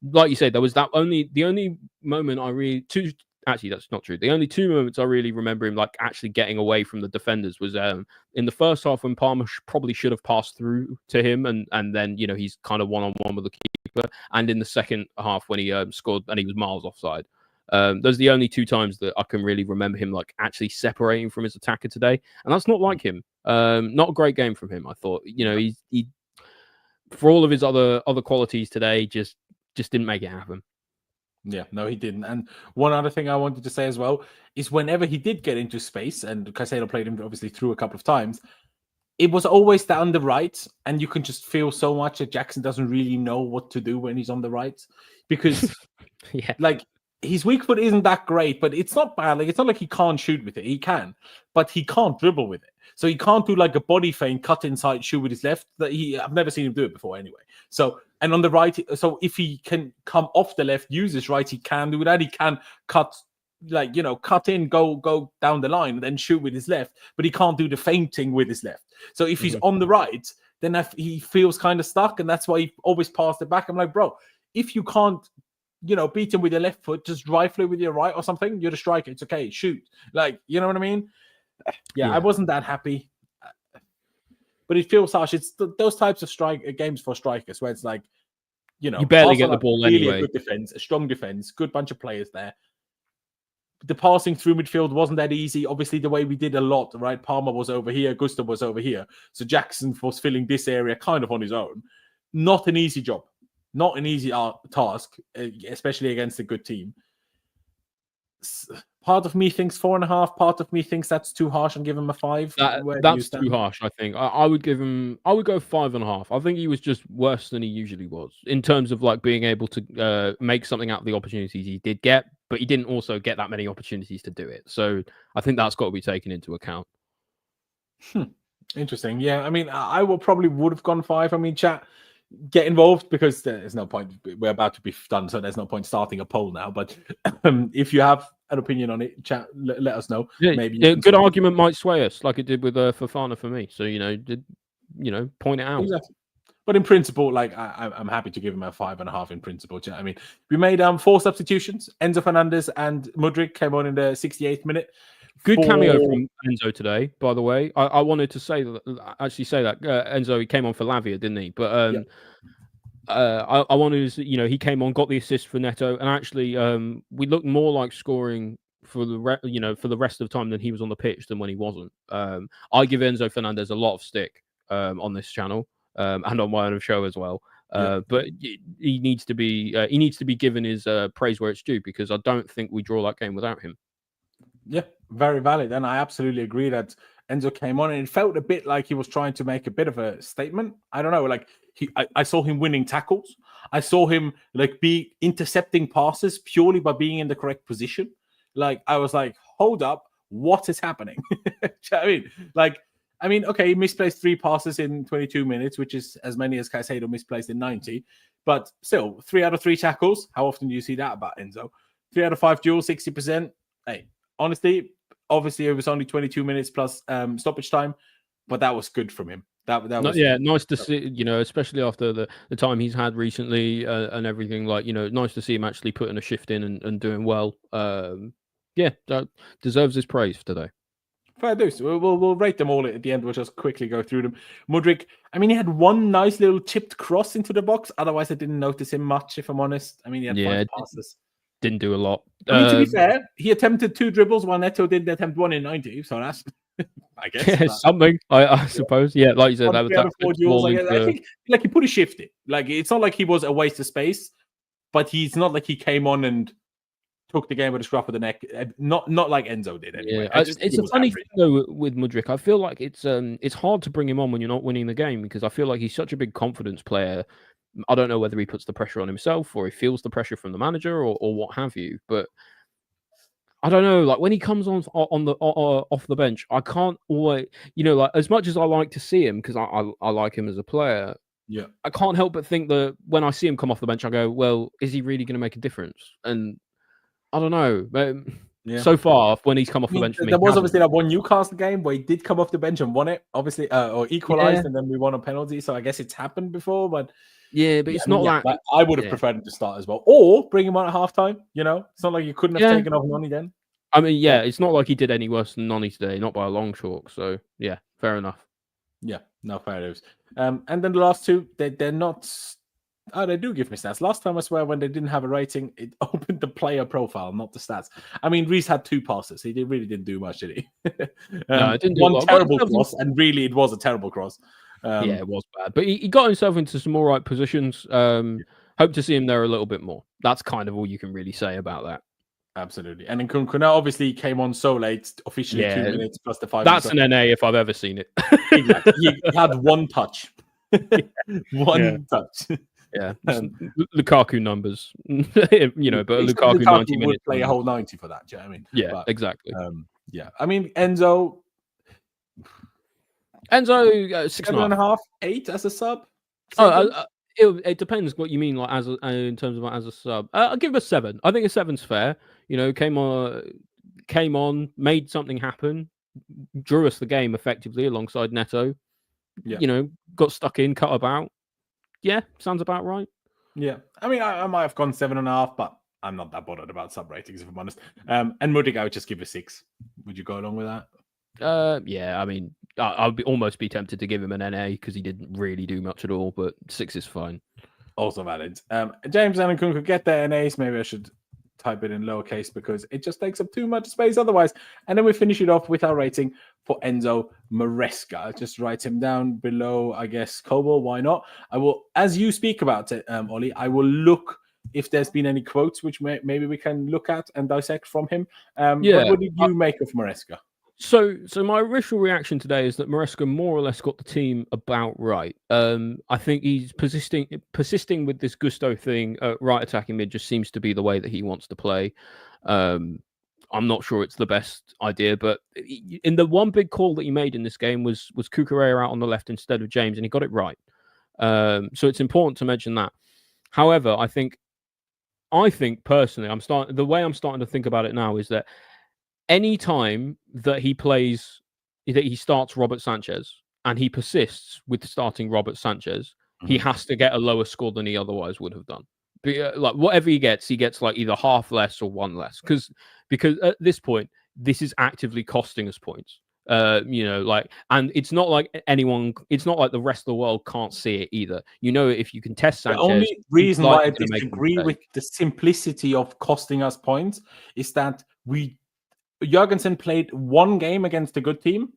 like you said, there was the only moment I really Actually, that's not true. The only 2 moments I really remember him actually getting away from the defenders was in the first half when Palmer probably should have passed through to him, and then he's kind of one-on-one with the keeper, and in the second half when he scored and he was miles offside. Those are the only 2 times that I can really remember him actually separating from his attacker today, and that's not like him. Not a great game from him. I thought he for all of his other qualities today just didn't make it happen. Yeah, no, he didn't. And one other thing I wanted to say as well is whenever he did get into space, and Caicedo played him obviously through a couple of times, it was always down the right, and you can just feel so much that Jackson doesn't really know what to do when he's on the right, because his weak foot isn't that great, but it's not bad. It's not like he can't shoot with it. He can, but he can't dribble with it. So he can't do a body feint, cut inside, shoot with his left. I've never seen him do it before anyway. So, and on the right, so if he can come off the left, use his right, he can do that. He can cut, cut in, go down the line, and then shoot with his left. But he can't do the feinting with his left. So if he's on the right, then he feels kind of stuck, and that's why he always passed it back. I'm like, bro, if you can't, beat him with your left foot, just rifle it with your right or something. You're the striker. It's okay. Shoot. You know what I mean? Yeah, I wasn't that happy. But it feels harsh. It's those types of games for strikers where it's you barely get the ball really anyway. A good defense, a strong defense, good bunch of players there. The passing through midfield wasn't that easy. Obviously, the way we did a lot, right? Palmer was over here, Gusto was over here. So Jackson was filling this area kind of on his own. Not an easy job. Not an easy task, especially against a good team. Part of me thinks 4.5. Part of me thinks that's too harsh and give him a 5. That's too harsh, I think. I would go 5.5. I think he was just worse than he usually was in terms of being able to make something out of the opportunities he did get, but he didn't also get that many opportunities to do it. So I think that's got to be taken into account. Interesting. Yeah, I mean, I probably would have gone 5. I mean, chat, get involved because there's no point. We're about to be done, so there's no point starting a poll now. But if you have an opinion on it, chat, let us know. Yeah, maybe a good argument might sway us, like it did with Fofana for me. So point it out. Exactly. But in principle, like I'm happy to give him a 5.5 in principle. I mean, we made 4 substitutions. Enzo Fernandez and Mudryk came on in the 68th minute. Good cameo from Enzo today, by the way. I wanted to say that Enzo, he came on for Lavia, didn't he? But I wanted to, he came on, got the assist for Neto, and actually we looked more like scoring for the rest of the time than he was on the pitch than when he wasn't. I give Enzo Fernandez a lot of stick on this channel. And on my own show as well, but he needs to be given his praise where it's due, because I don't think we draw that game without him. Yeah, very valid, and I absolutely agree that Enzo came on and it felt a bit like he was trying to make a bit of a statement. I don't know, like I saw him winning tackles. I saw him like be intercepting passes purely by being in the correct position. Like I was like, hold up, what is happening? I mean, okay, he misplaced 3 passes in 22 minutes, which is as many as Caicedo misplaced in 90. But still, 3 out of 3 tackles. How often do you see that about Enzo? 3 out of 5 duels, 60%. Hey, honestly, obviously it was only 22 minutes plus stoppage time, but that was good from him. That was nice to see, especially after the time he's had recently and everything. Like, nice to see him actually putting a shift in and doing well. That deserves his praise for today. Fair dues. We'll rate them all at the end. We'll just quickly go through them. Mudryk, I mean, he had one nice little chipped cross into the box. Otherwise, I didn't notice him much, if I'm honest. I mean, he had 5 passes. Didn't do a lot. I mean, to be fair, he attempted 2 dribbles while Neto didn't attempt 1 in 90. So that's, I guess. Something, I suppose. Yeah, like you said, that was 4 duels. I think, like, he put shifted. Like, it's not like he was a waste of space, but he's not like he came on and took the game with a scruff of the neck, not like Enzo did anyway. Yeah, it's a funny thing though with Mudryk. I feel like it's hard to bring him on when you're not winning the game, because I feel like he's such a big confidence player. I don't know whether he puts the pressure on himself or he feels the pressure from the manager or what have you. But I don't know. Like when he comes on the off the bench, I can't always, like as much as I like to see him because I like him as a player. Yeah, I can't help but think that when I see him come off the bench, I go, well, is he really going to make a difference? And I don't know, but so far when he's come off the bench for me, there was obviously that one Newcastle game where he did come off the bench and won it, obviously, or equalized, and then we won a penalty. So I guess it's happened before, but it's not that. I would have preferred him to start as well, or bring him on at halftime. It's not like you couldn't have taken off Noni then. I mean, it's not like he did any worse than Noni today, not by a long chalk. So yeah, fair enough. Yeah, no, fair enough. And then the last 2, they're not. Oh, they do give me stats. Last time, I swear, when they didn't have a rating, it opened the player profile, not the stats. I mean, Reece had 2 passes. He really didn't do much, did he? No, it didn't do one terrible cross, and really, it was a terrible cross. It was bad. But he got himself into some all right positions. Hope to see him there a little bit more. That's kind of all you can really say about that. Absolutely. And then Kunkuna obviously came on so late, officially 2 minutes plus the 5. That's an NA if I've ever seen it. Exactly. He had 1 touch. One touch. Yeah, Lukaku numbers, but Lukaku 90 minutes would play a whole 90 for that. Do you know what I mean? Yeah, but, exactly. I mean Enzo 6.5, 8 as a sub. It depends what you mean, like as in terms of as a sub. I'll give him a 7. I think a 7's fair. Came on, made something happen, drew us the game effectively alongside Neto. Yeah. Got stuck in, cut about. Yeah, sounds about right. Yeah, I mean, I might have gone 7.5, but I'm not that bothered about sub ratings, if I'm honest. And Mudryk, I would just give a 6. Would you go along with that? Yeah, I mean, I'd almost be tempted to give him an NA because he didn't really do much at all, but 6 is fine. Also valid. James and Nkunku get their NAs. Maybe I should type it in lowercase because it just takes up too much space otherwise. And then we finish it off with our rating for Enzo Maresca. I'll just write him down below, I guess, Kobo. Why not? I will, as you speak about it, Ollie, I will look if there's been any quotes which maybe we can look at and dissect from him. What did you make of Maresca? So my initial reaction today is that Maresca more or less got the team about right. I think he's persisting with this Gusto thing. Right attacking mid just seems to be the way that he wants to play. I'm not sure it's the best idea, but in the one big call that he made in this game was Cucurella out on the left instead of James, and he got it right. So it's important to mention that. However, I think personally, I'm starting to think about it now is that any time that he starts Robert Sanchez and he persists with starting Robert Sanchez, he has to get a lower score than he otherwise would have done. Like whatever he gets like either half less or one less, because at this point this is actively costing us points. And it's not like it's not like the rest of the world can't see it either. If you can test Sanchez. The only reason why I disagree with the simplicity of costing us points is that Jurgensen played one game against a good team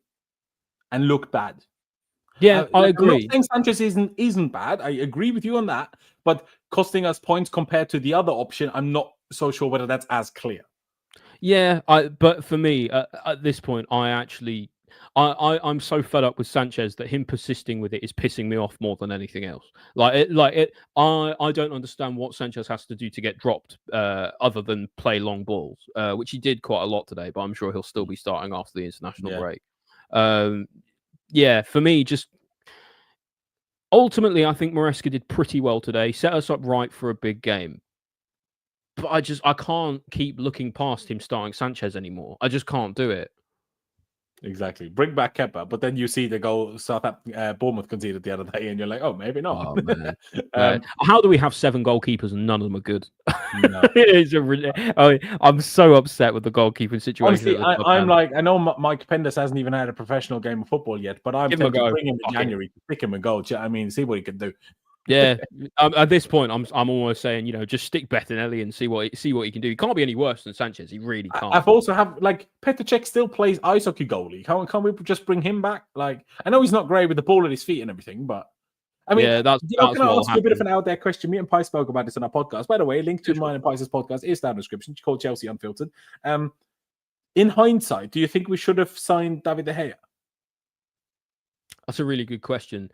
and looked bad. Yeah, I agree. I'm not saying Sanchez isn't bad. I agree with you on that, but costing us points compared to the other option, I'm not so sure whether that's as clear. Yeah, but for me, at this point, I'm so fed up with Sanchez that him persisting with it is pissing me off more than anything else. I don't understand what Sanchez has to do to get dropped, other than play long balls, which he did quite a lot today. But I'm sure he'll still be starting after the international break. For me, just ultimately, I think Maresca did pretty well today. Set us up right for a big game. But I can't keep looking past him starting Sanchez anymore. I just can't do it. Exactly. Bring back Kepa, but then you see the goal Bournemouth conceded the other day, and you're like, oh, maybe not. Oh, man. How do we have 7 goalkeepers and none of them are good? No. I'm so upset with the goalkeeping situation. Honestly, I'm like, I know Mike Pendas hasn't even had a professional game of football yet, but I'm tempted to bring him in January to pick him a goal. I mean, see what he can do. Yeah, at this point, I'm almost saying, just stick Bettinelli and see what he can do. He can't be any worse than Sanchez. He really can't. I've also Petr Cech still plays ice hockey goalie. Can't we just bring him back? Like, I know he's not great with the ball at his feet and everything, but I mean, can I ask you a bit of an out there question? Me and Pi spoke about this on our podcast. By the way, link to mine and Pi's podcast is down in the description. It's called Chelsea Unfiltered. In hindsight, do you think we should have signed David De Gea? That's a really good question.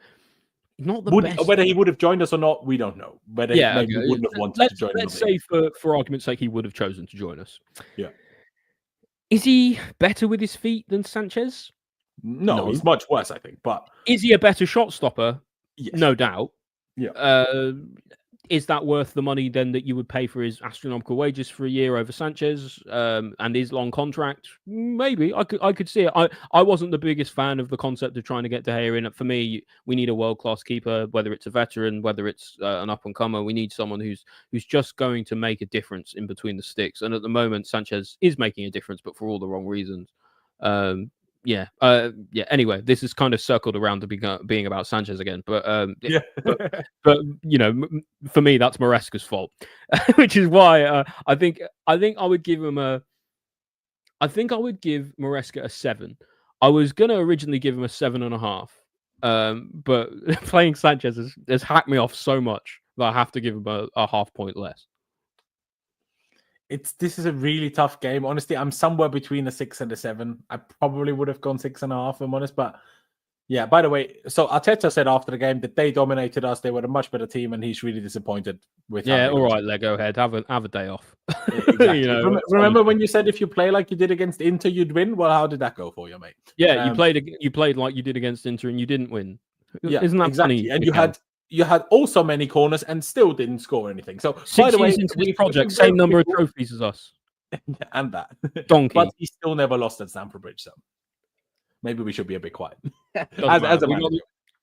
Not the best. Whether he would have joined us or not, we don't know. Whether he wouldn't have wanted to join us. Let's say, for argument's sake, he would have chosen to join us. Yeah. Is he better with his feet than Sanchez? No, he's much worse, I think. But is he a better shot stopper? Yes. No doubt. Yeah. Is that worth the money then that you would pay for his astronomical wages for a year over Sanchez and his long contract? Maybe I could see it. I wasn't the biggest fan of the concept of trying to get De Gea in. For me, we need a world-class keeper, whether it's a veteran, whether it's an up-and-comer. We need someone who's just going to make a difference in between the sticks. And at the moment, Sanchez is making a difference, but for all the wrong reasons. Anyway, this is kind of circled around to being about Sanchez again, but for me, that's Maresca's fault, which is why I think I would give Maresca a 7. I was gonna originally give him a 7.5, but playing Sanchez has hacked me off so much that I have to give him a half point less. This is a really tough game. Honestly, I'm somewhere between a 6 and a 7. I probably would have gone 6.5, if I'm honest. But yeah, by the way, so Arteta said after the game that they dominated us. They were a much better team, and he's really disappointed with. Yeah, all right, Lego head, have a day off. Exactly. Remember when you said if you play like you did against Inter, you'd win? Well, how did that go for you, mate? Yeah, you played like you did against Inter, and you didn't win. Yeah, isn't that exactly? funny? And you had also many corners and still didn't score anything. So, 6 by the way, years into this project, same number of trophies as us. And that. Donkey. But he still never lost at Stamford Bridge, so maybe we should be a bit quiet.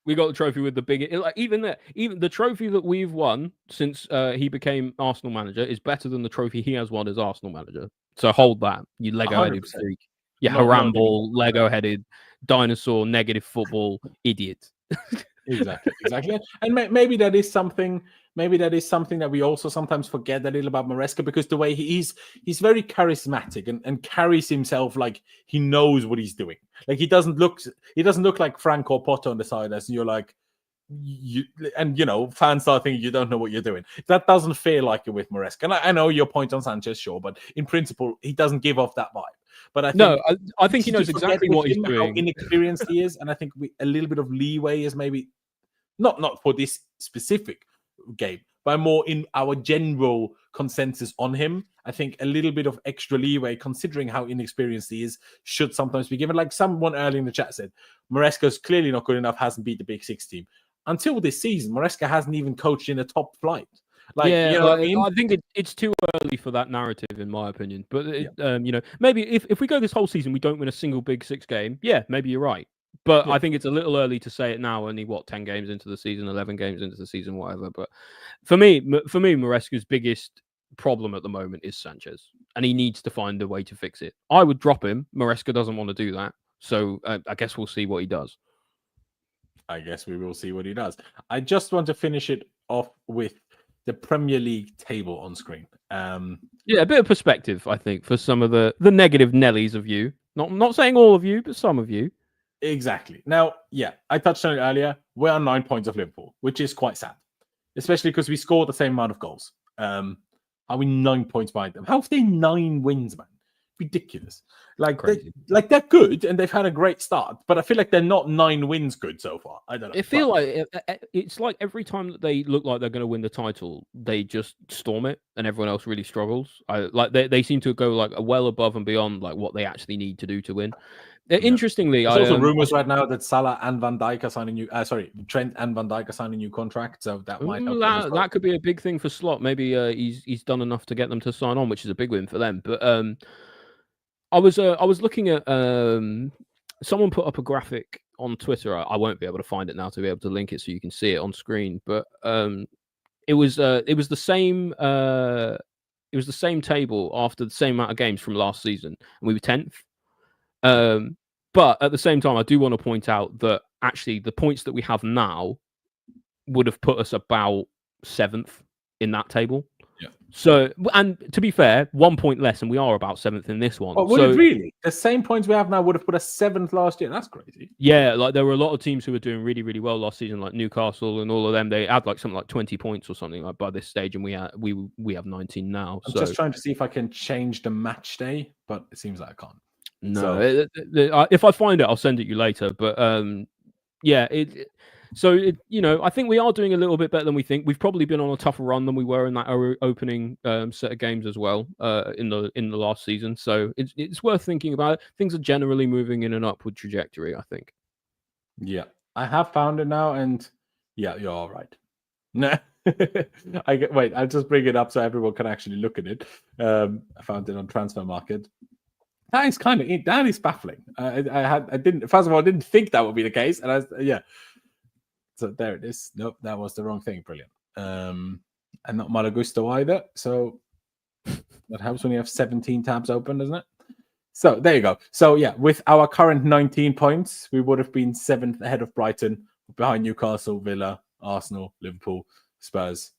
We got the trophy with the biggest. Even the trophy that we've won since he became Arsenal manager is better than the trophy he has won as Arsenal manager. So hold that, you Lego-headed freak. You Haramball, Lego-headed, dinosaur, negative football, idiot. Exactly. And maybe that is something. Maybe that is something that we also sometimes forget a little about Maresca, because the way he's very charismatic and carries himself like he knows what he's doing. Like he doesn't look like Frank or Potter on the side, as you're like, fans start thinking you don't know what you're doing. That doesn't feel like it with Maresca. And I know your point on Sanchez, sure, but in principle, he doesn't give off that vibe. But I think he knows exactly what he's doing. How inexperienced he is, and I think a little bit of leeway is maybe not for this specific game, but more in our general consensus on him. I think a little bit of extra leeway, considering how inexperienced he is, should sometimes be given. Like someone earlier in the chat said, Maresca's clearly not good enough, hasn't beat the Big Six team. Until this season, Maresca hasn't even coached in a top flight. What I mean? I think it's too early for that narrative, in my opinion. But maybe if we go this whole season, we don't win a single Big Six game. Yeah, maybe you're right. But I think it's a little early to say it now. Only 10 games into the season, 11 games into the season, whatever. But for me, Maresca's biggest problem at the moment is Sanchez, and he needs to find a way to fix it. I would drop him. Maresca doesn't want to do that, so I guess we'll see what he does. I guess we will see what he does. I just want to finish it off with the Premier League table on screen. Yeah, a bit of perspective, I think, for some of the negative Nellies of you. Not saying all of you, but some of you. Exactly. Now, yeah, I touched on it earlier. We're on 9 points of Liverpool, which is quite sad, especially because we scored the same amount of goals. Are we 9 points behind them? How have they 9 wins, man? Ridiculous. They're good and they've had a great start, but I feel like they're not 9 wins good so far. I don't know. It's like every time that they look like they're going to win the title, they just storm it, and everyone else really struggles. They seem to go like well above and beyond like what they actually need to do to win. Interestingly, there's also rumors right now that Salah and Van Dijk are signing Trent and Van Dijk are signing new contracts, so that might help. That could be a big thing for Slot. Maybe he's done enough to get them to sign on, which is a big win for them. But I was looking at someone put up a graphic on Twitter. I won't be able to find it now to be able to link it so you can see it on screen. But it was the same table after the same amount of games from last season, and we were 10th. But at the same time, I do want to point out that actually the points that we have now would have put us about 7th in that table. Yeah. So, and to be fair, 1 point less, and we are about 7th in this one. Oh, would it really? The same points we have now would have put us 7th last year. That's crazy. Yeah, like there were a lot of teams who were doing really, really well last season, like Newcastle and all of them. They had like something like 20 points or something like by this stage, and we have 19 now. I'm just trying to see if I can change the match day, but it seems like I can't. No, if I find it, I'll send it you later. But yeah, I think we are doing a little bit better than we think. We've probably been on a tougher run than we were in that opening set of games as well in the last season. So it's worth thinking about. Things are generally moving in an upward trajectory, I think. Yeah, I have found it now, and yeah, you're all right. No, wait. I'll just bring it up so everyone can actually look at it. I found it on Transfer Market. That is baffling. I didn't. First of all, I didn't think that would be the case, and So there it is. Nope, that was the wrong thing. Brilliant. And not Malagusto either. So that helps when you have 17 tabs open, doesn't it? So there you go. So yeah, with our current 19 points, we would have been 7th ahead of Brighton, behind Newcastle, Villa, Arsenal, Liverpool, Spurs,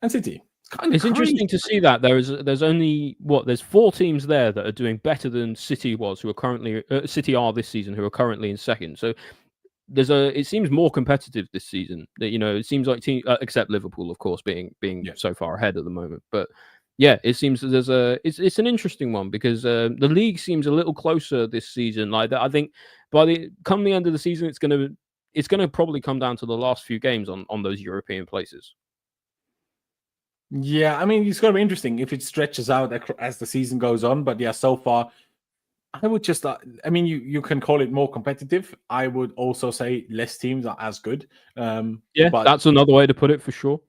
and City. It's interesting to see that there's only there's 4 teams there that are doing better than City was, who are currently City are this season, who are currently in second. So it seems more competitive this season. It seems like except Liverpool, of course, being so far ahead at the moment. But yeah, it seems that it's an interesting one because the league seems a little closer this season. Like that, I think come the end of the season, it's gonna probably come down to the last few games on those European places. Yeah, I mean, it's going to be interesting if it stretches out as the season goes on. But yeah, so far, I would just, you can call it more competitive. I would also say less teams are as good. But that's another way to put it for sure.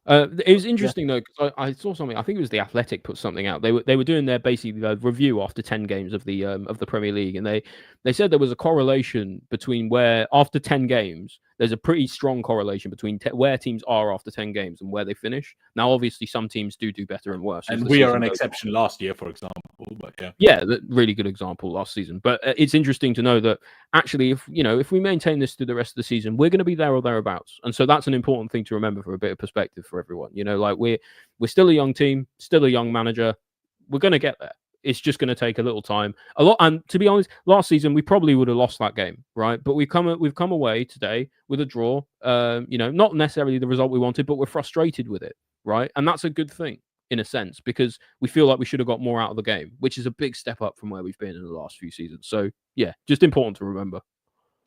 It was interesting though, because I saw something. I think it was The Athletic put something out. They were doing their basically review after 10 games of the Premier League, and they said there was a correlation between where after 10 games there's a pretty strong correlation between where teams are after 10 games and where they finish. Now, obviously, some teams do better and worse. And we are an exception last year, for example. But really good example last season. But it's interesting to know that actually, if we maintain this through the rest of the season, we're going to be there or thereabouts. And so that's an important thing to remember for a bit of perspective for everyone. Like we're still a young team, still a young manager. We're going to get there. It's just going to take a little time. And to be honest, last season we probably would have lost that game, right? But we've come away today with a draw. Not necessarily the result we wanted, but we're frustrated with it, right? And that's a good thing in a sense because we feel like we should have got more out of the game, which is a big step up from where we've been in the last few seasons. So yeah, just important to remember.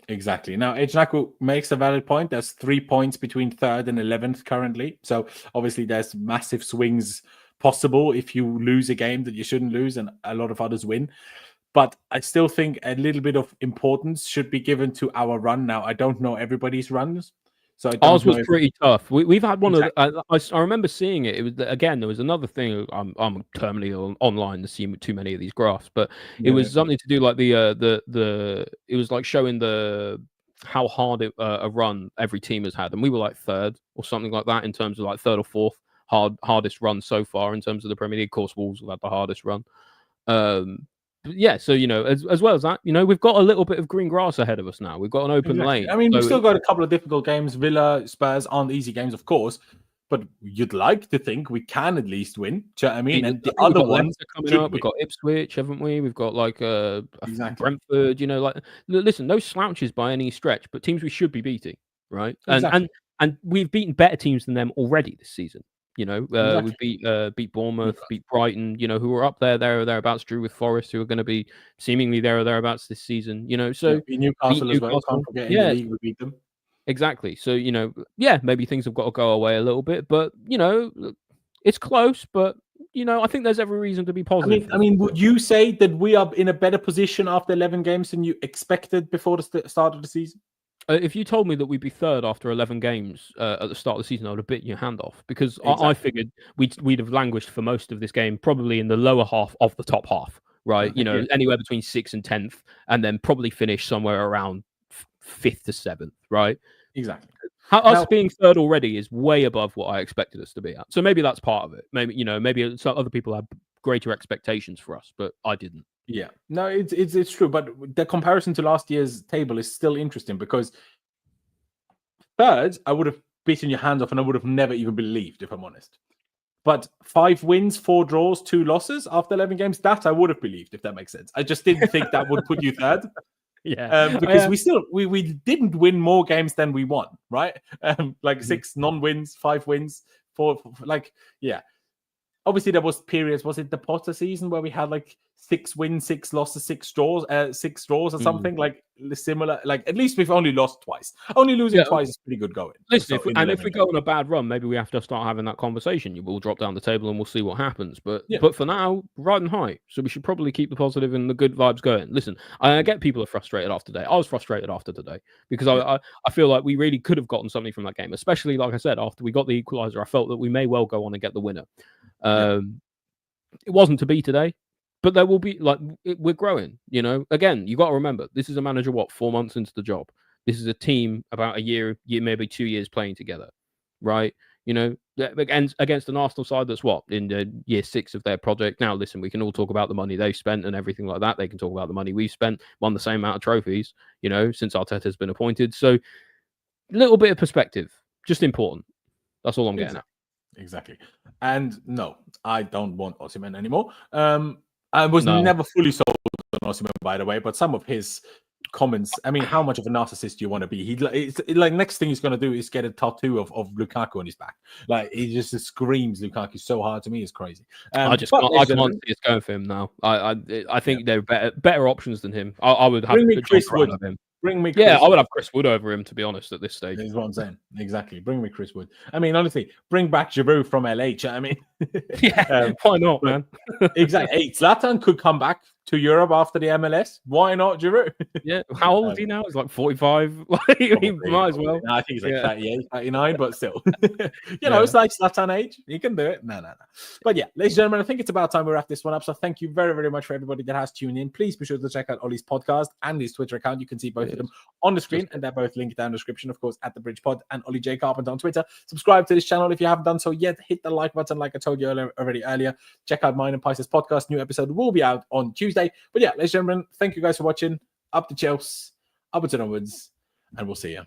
Exactly. Now, Ejnaku makes a valid point. There's 3 points between 3rd and 11th currently. So obviously there's massive swings possible if you lose a game that you shouldn't lose and a lot of others win. But I still think a little bit of importance should be given to our run. Now, I don't know everybody's runs. So ours was pretty tough. We've had one of I remember seeing it. It was again. There was another thing. I'm terminally online to see too many of these graphs, but it was something to do like it was like showing the how hard a run every team has had, and we were like third or something like that in terms of like third or fourth hardest run so far in terms of the Premier League. Of course, Wolves have had the hardest run. But yeah, so as well as that, we've got a little bit of green grass ahead of us now. We've got an open lane. I mean, so we've still got a couple of difficult games. Villa, Spurs aren't easy games, of course, but you'd like to think we can at least win. Do you know what I mean? And the other ones coming up, we've got Ipswich, haven't we? We've got like Brentford. Listen, no slouches by any stretch, but teams we should be beating, right? And we've beaten better teams than them already this season. We beat Bournemouth, beat Brighton, who are up there or thereabouts, drew with Forest, who are going to be seemingly there or thereabouts this season, so Newcastle as well. Can't forget in the league we beat them. Exactly. So, maybe things have got to go away a little bit, but, it's close, but, I think there's every reason to be positive. I mean, would you say that we are in a better position after 11 games than you expected before the start of the season? If you told me that we'd be third after 11 games at the start of the season, I would have bitten your hand off, because I figured we'd have languished for most of this game, probably in the lower half of the top half, right? Anywhere between 6th and 10th, and then probably finish somewhere around 5th to 7th, right? Exactly. Us being third already is way above what I expected us to be at. So maybe that's part of it. Maybe some other people have greater expectations for us, but I didn't. Yeah, no, it's true, but the comparison to last year's table is still interesting, because third, I would have bitten your hand off, and I would have never even believed, if I'm honest. But 5 wins, 4 draws, 2 losses after 11 games, that I would have believed, if that makes sense. I just didn't think that would put you third. Yeah, because we didn't win more games than we won, right? 6 non-wins, 5 wins, 4 yeah. Obviously, there was periods. Was it the Potter season where we had 6 wins, 6 losses, 6 draws, 6 draws or something similar? At least we've only lost twice. Only losing twice is pretty good going. Listen, if we go on a bad run, maybe we have to start having that conversation. You will drop down the table and we'll see what happens. But for now, riding high. So we should probably keep the positive and the good vibes going. Listen, I get people are frustrated after today. I was frustrated after today because I feel like we really could have gotten something from that game, especially like I said, after we got the equaliser. I felt that we may well go on and get the winner. It wasn't to be today, but there will be we're growing. Again, you got to remember, this is a manager 4 months into the job. This is a team about a year, maybe 2 years playing together, right? Against an Arsenal side that's in year 6 of their project. Now, listen, we can all talk about the money they've spent and everything like that. They can talk about the money we've spent, won the same amount of trophies, since Arteta has been appointed. So, a little bit of perspective, just important. That's all I'm getting at. Exactly. And no, I don't want Osimhen anymore. I was never fully sold on Osimhen, by the way, but some of his comments, I mean, how much of a narcissist do you want to be? Next thing he's going to do is get a tattoo of Lukaku on his back. He just screams Lukaku so hard. To me, it's crazy. I can't see it's going for him now. I think there are better options than him. I would have Chris Wood of him. Bring me Chris I would have Chris Wood over him, to be honest, at this stage. Is what I'm saying. Exactly. Bring me Chris Wood. I mean, honestly, bring back Giroud from LH. I mean, why not, man? Exactly. Hey, Zlatan could come back to Europe after the MLS. Why not Giroud? How old is he now? He's 45. He might as well. No, I think he's 38, 39, but still. It's like Zlatan age. He can do it. No. But yeah, ladies and gentlemen, I think it's about time we wrap this one up. So thank you very, very much for everybody that has tuned in. Please be sure to check out Ollie's podcast and his Twitter account. You can see both of them on the screen, and they're both linked down in the description, of course, at the Bridge Pod and Ollie J Carpenter on Twitter. Subscribe to this channel if you haven't done so yet. Hit the like button, like I told you already earlier. Check out mine and Pice's podcast. New episode will be out on Tuesday. But yeah, ladies and gentlemen, thank you guys for watching. Up the Chelsea, upwards and onwards, and we'll see you.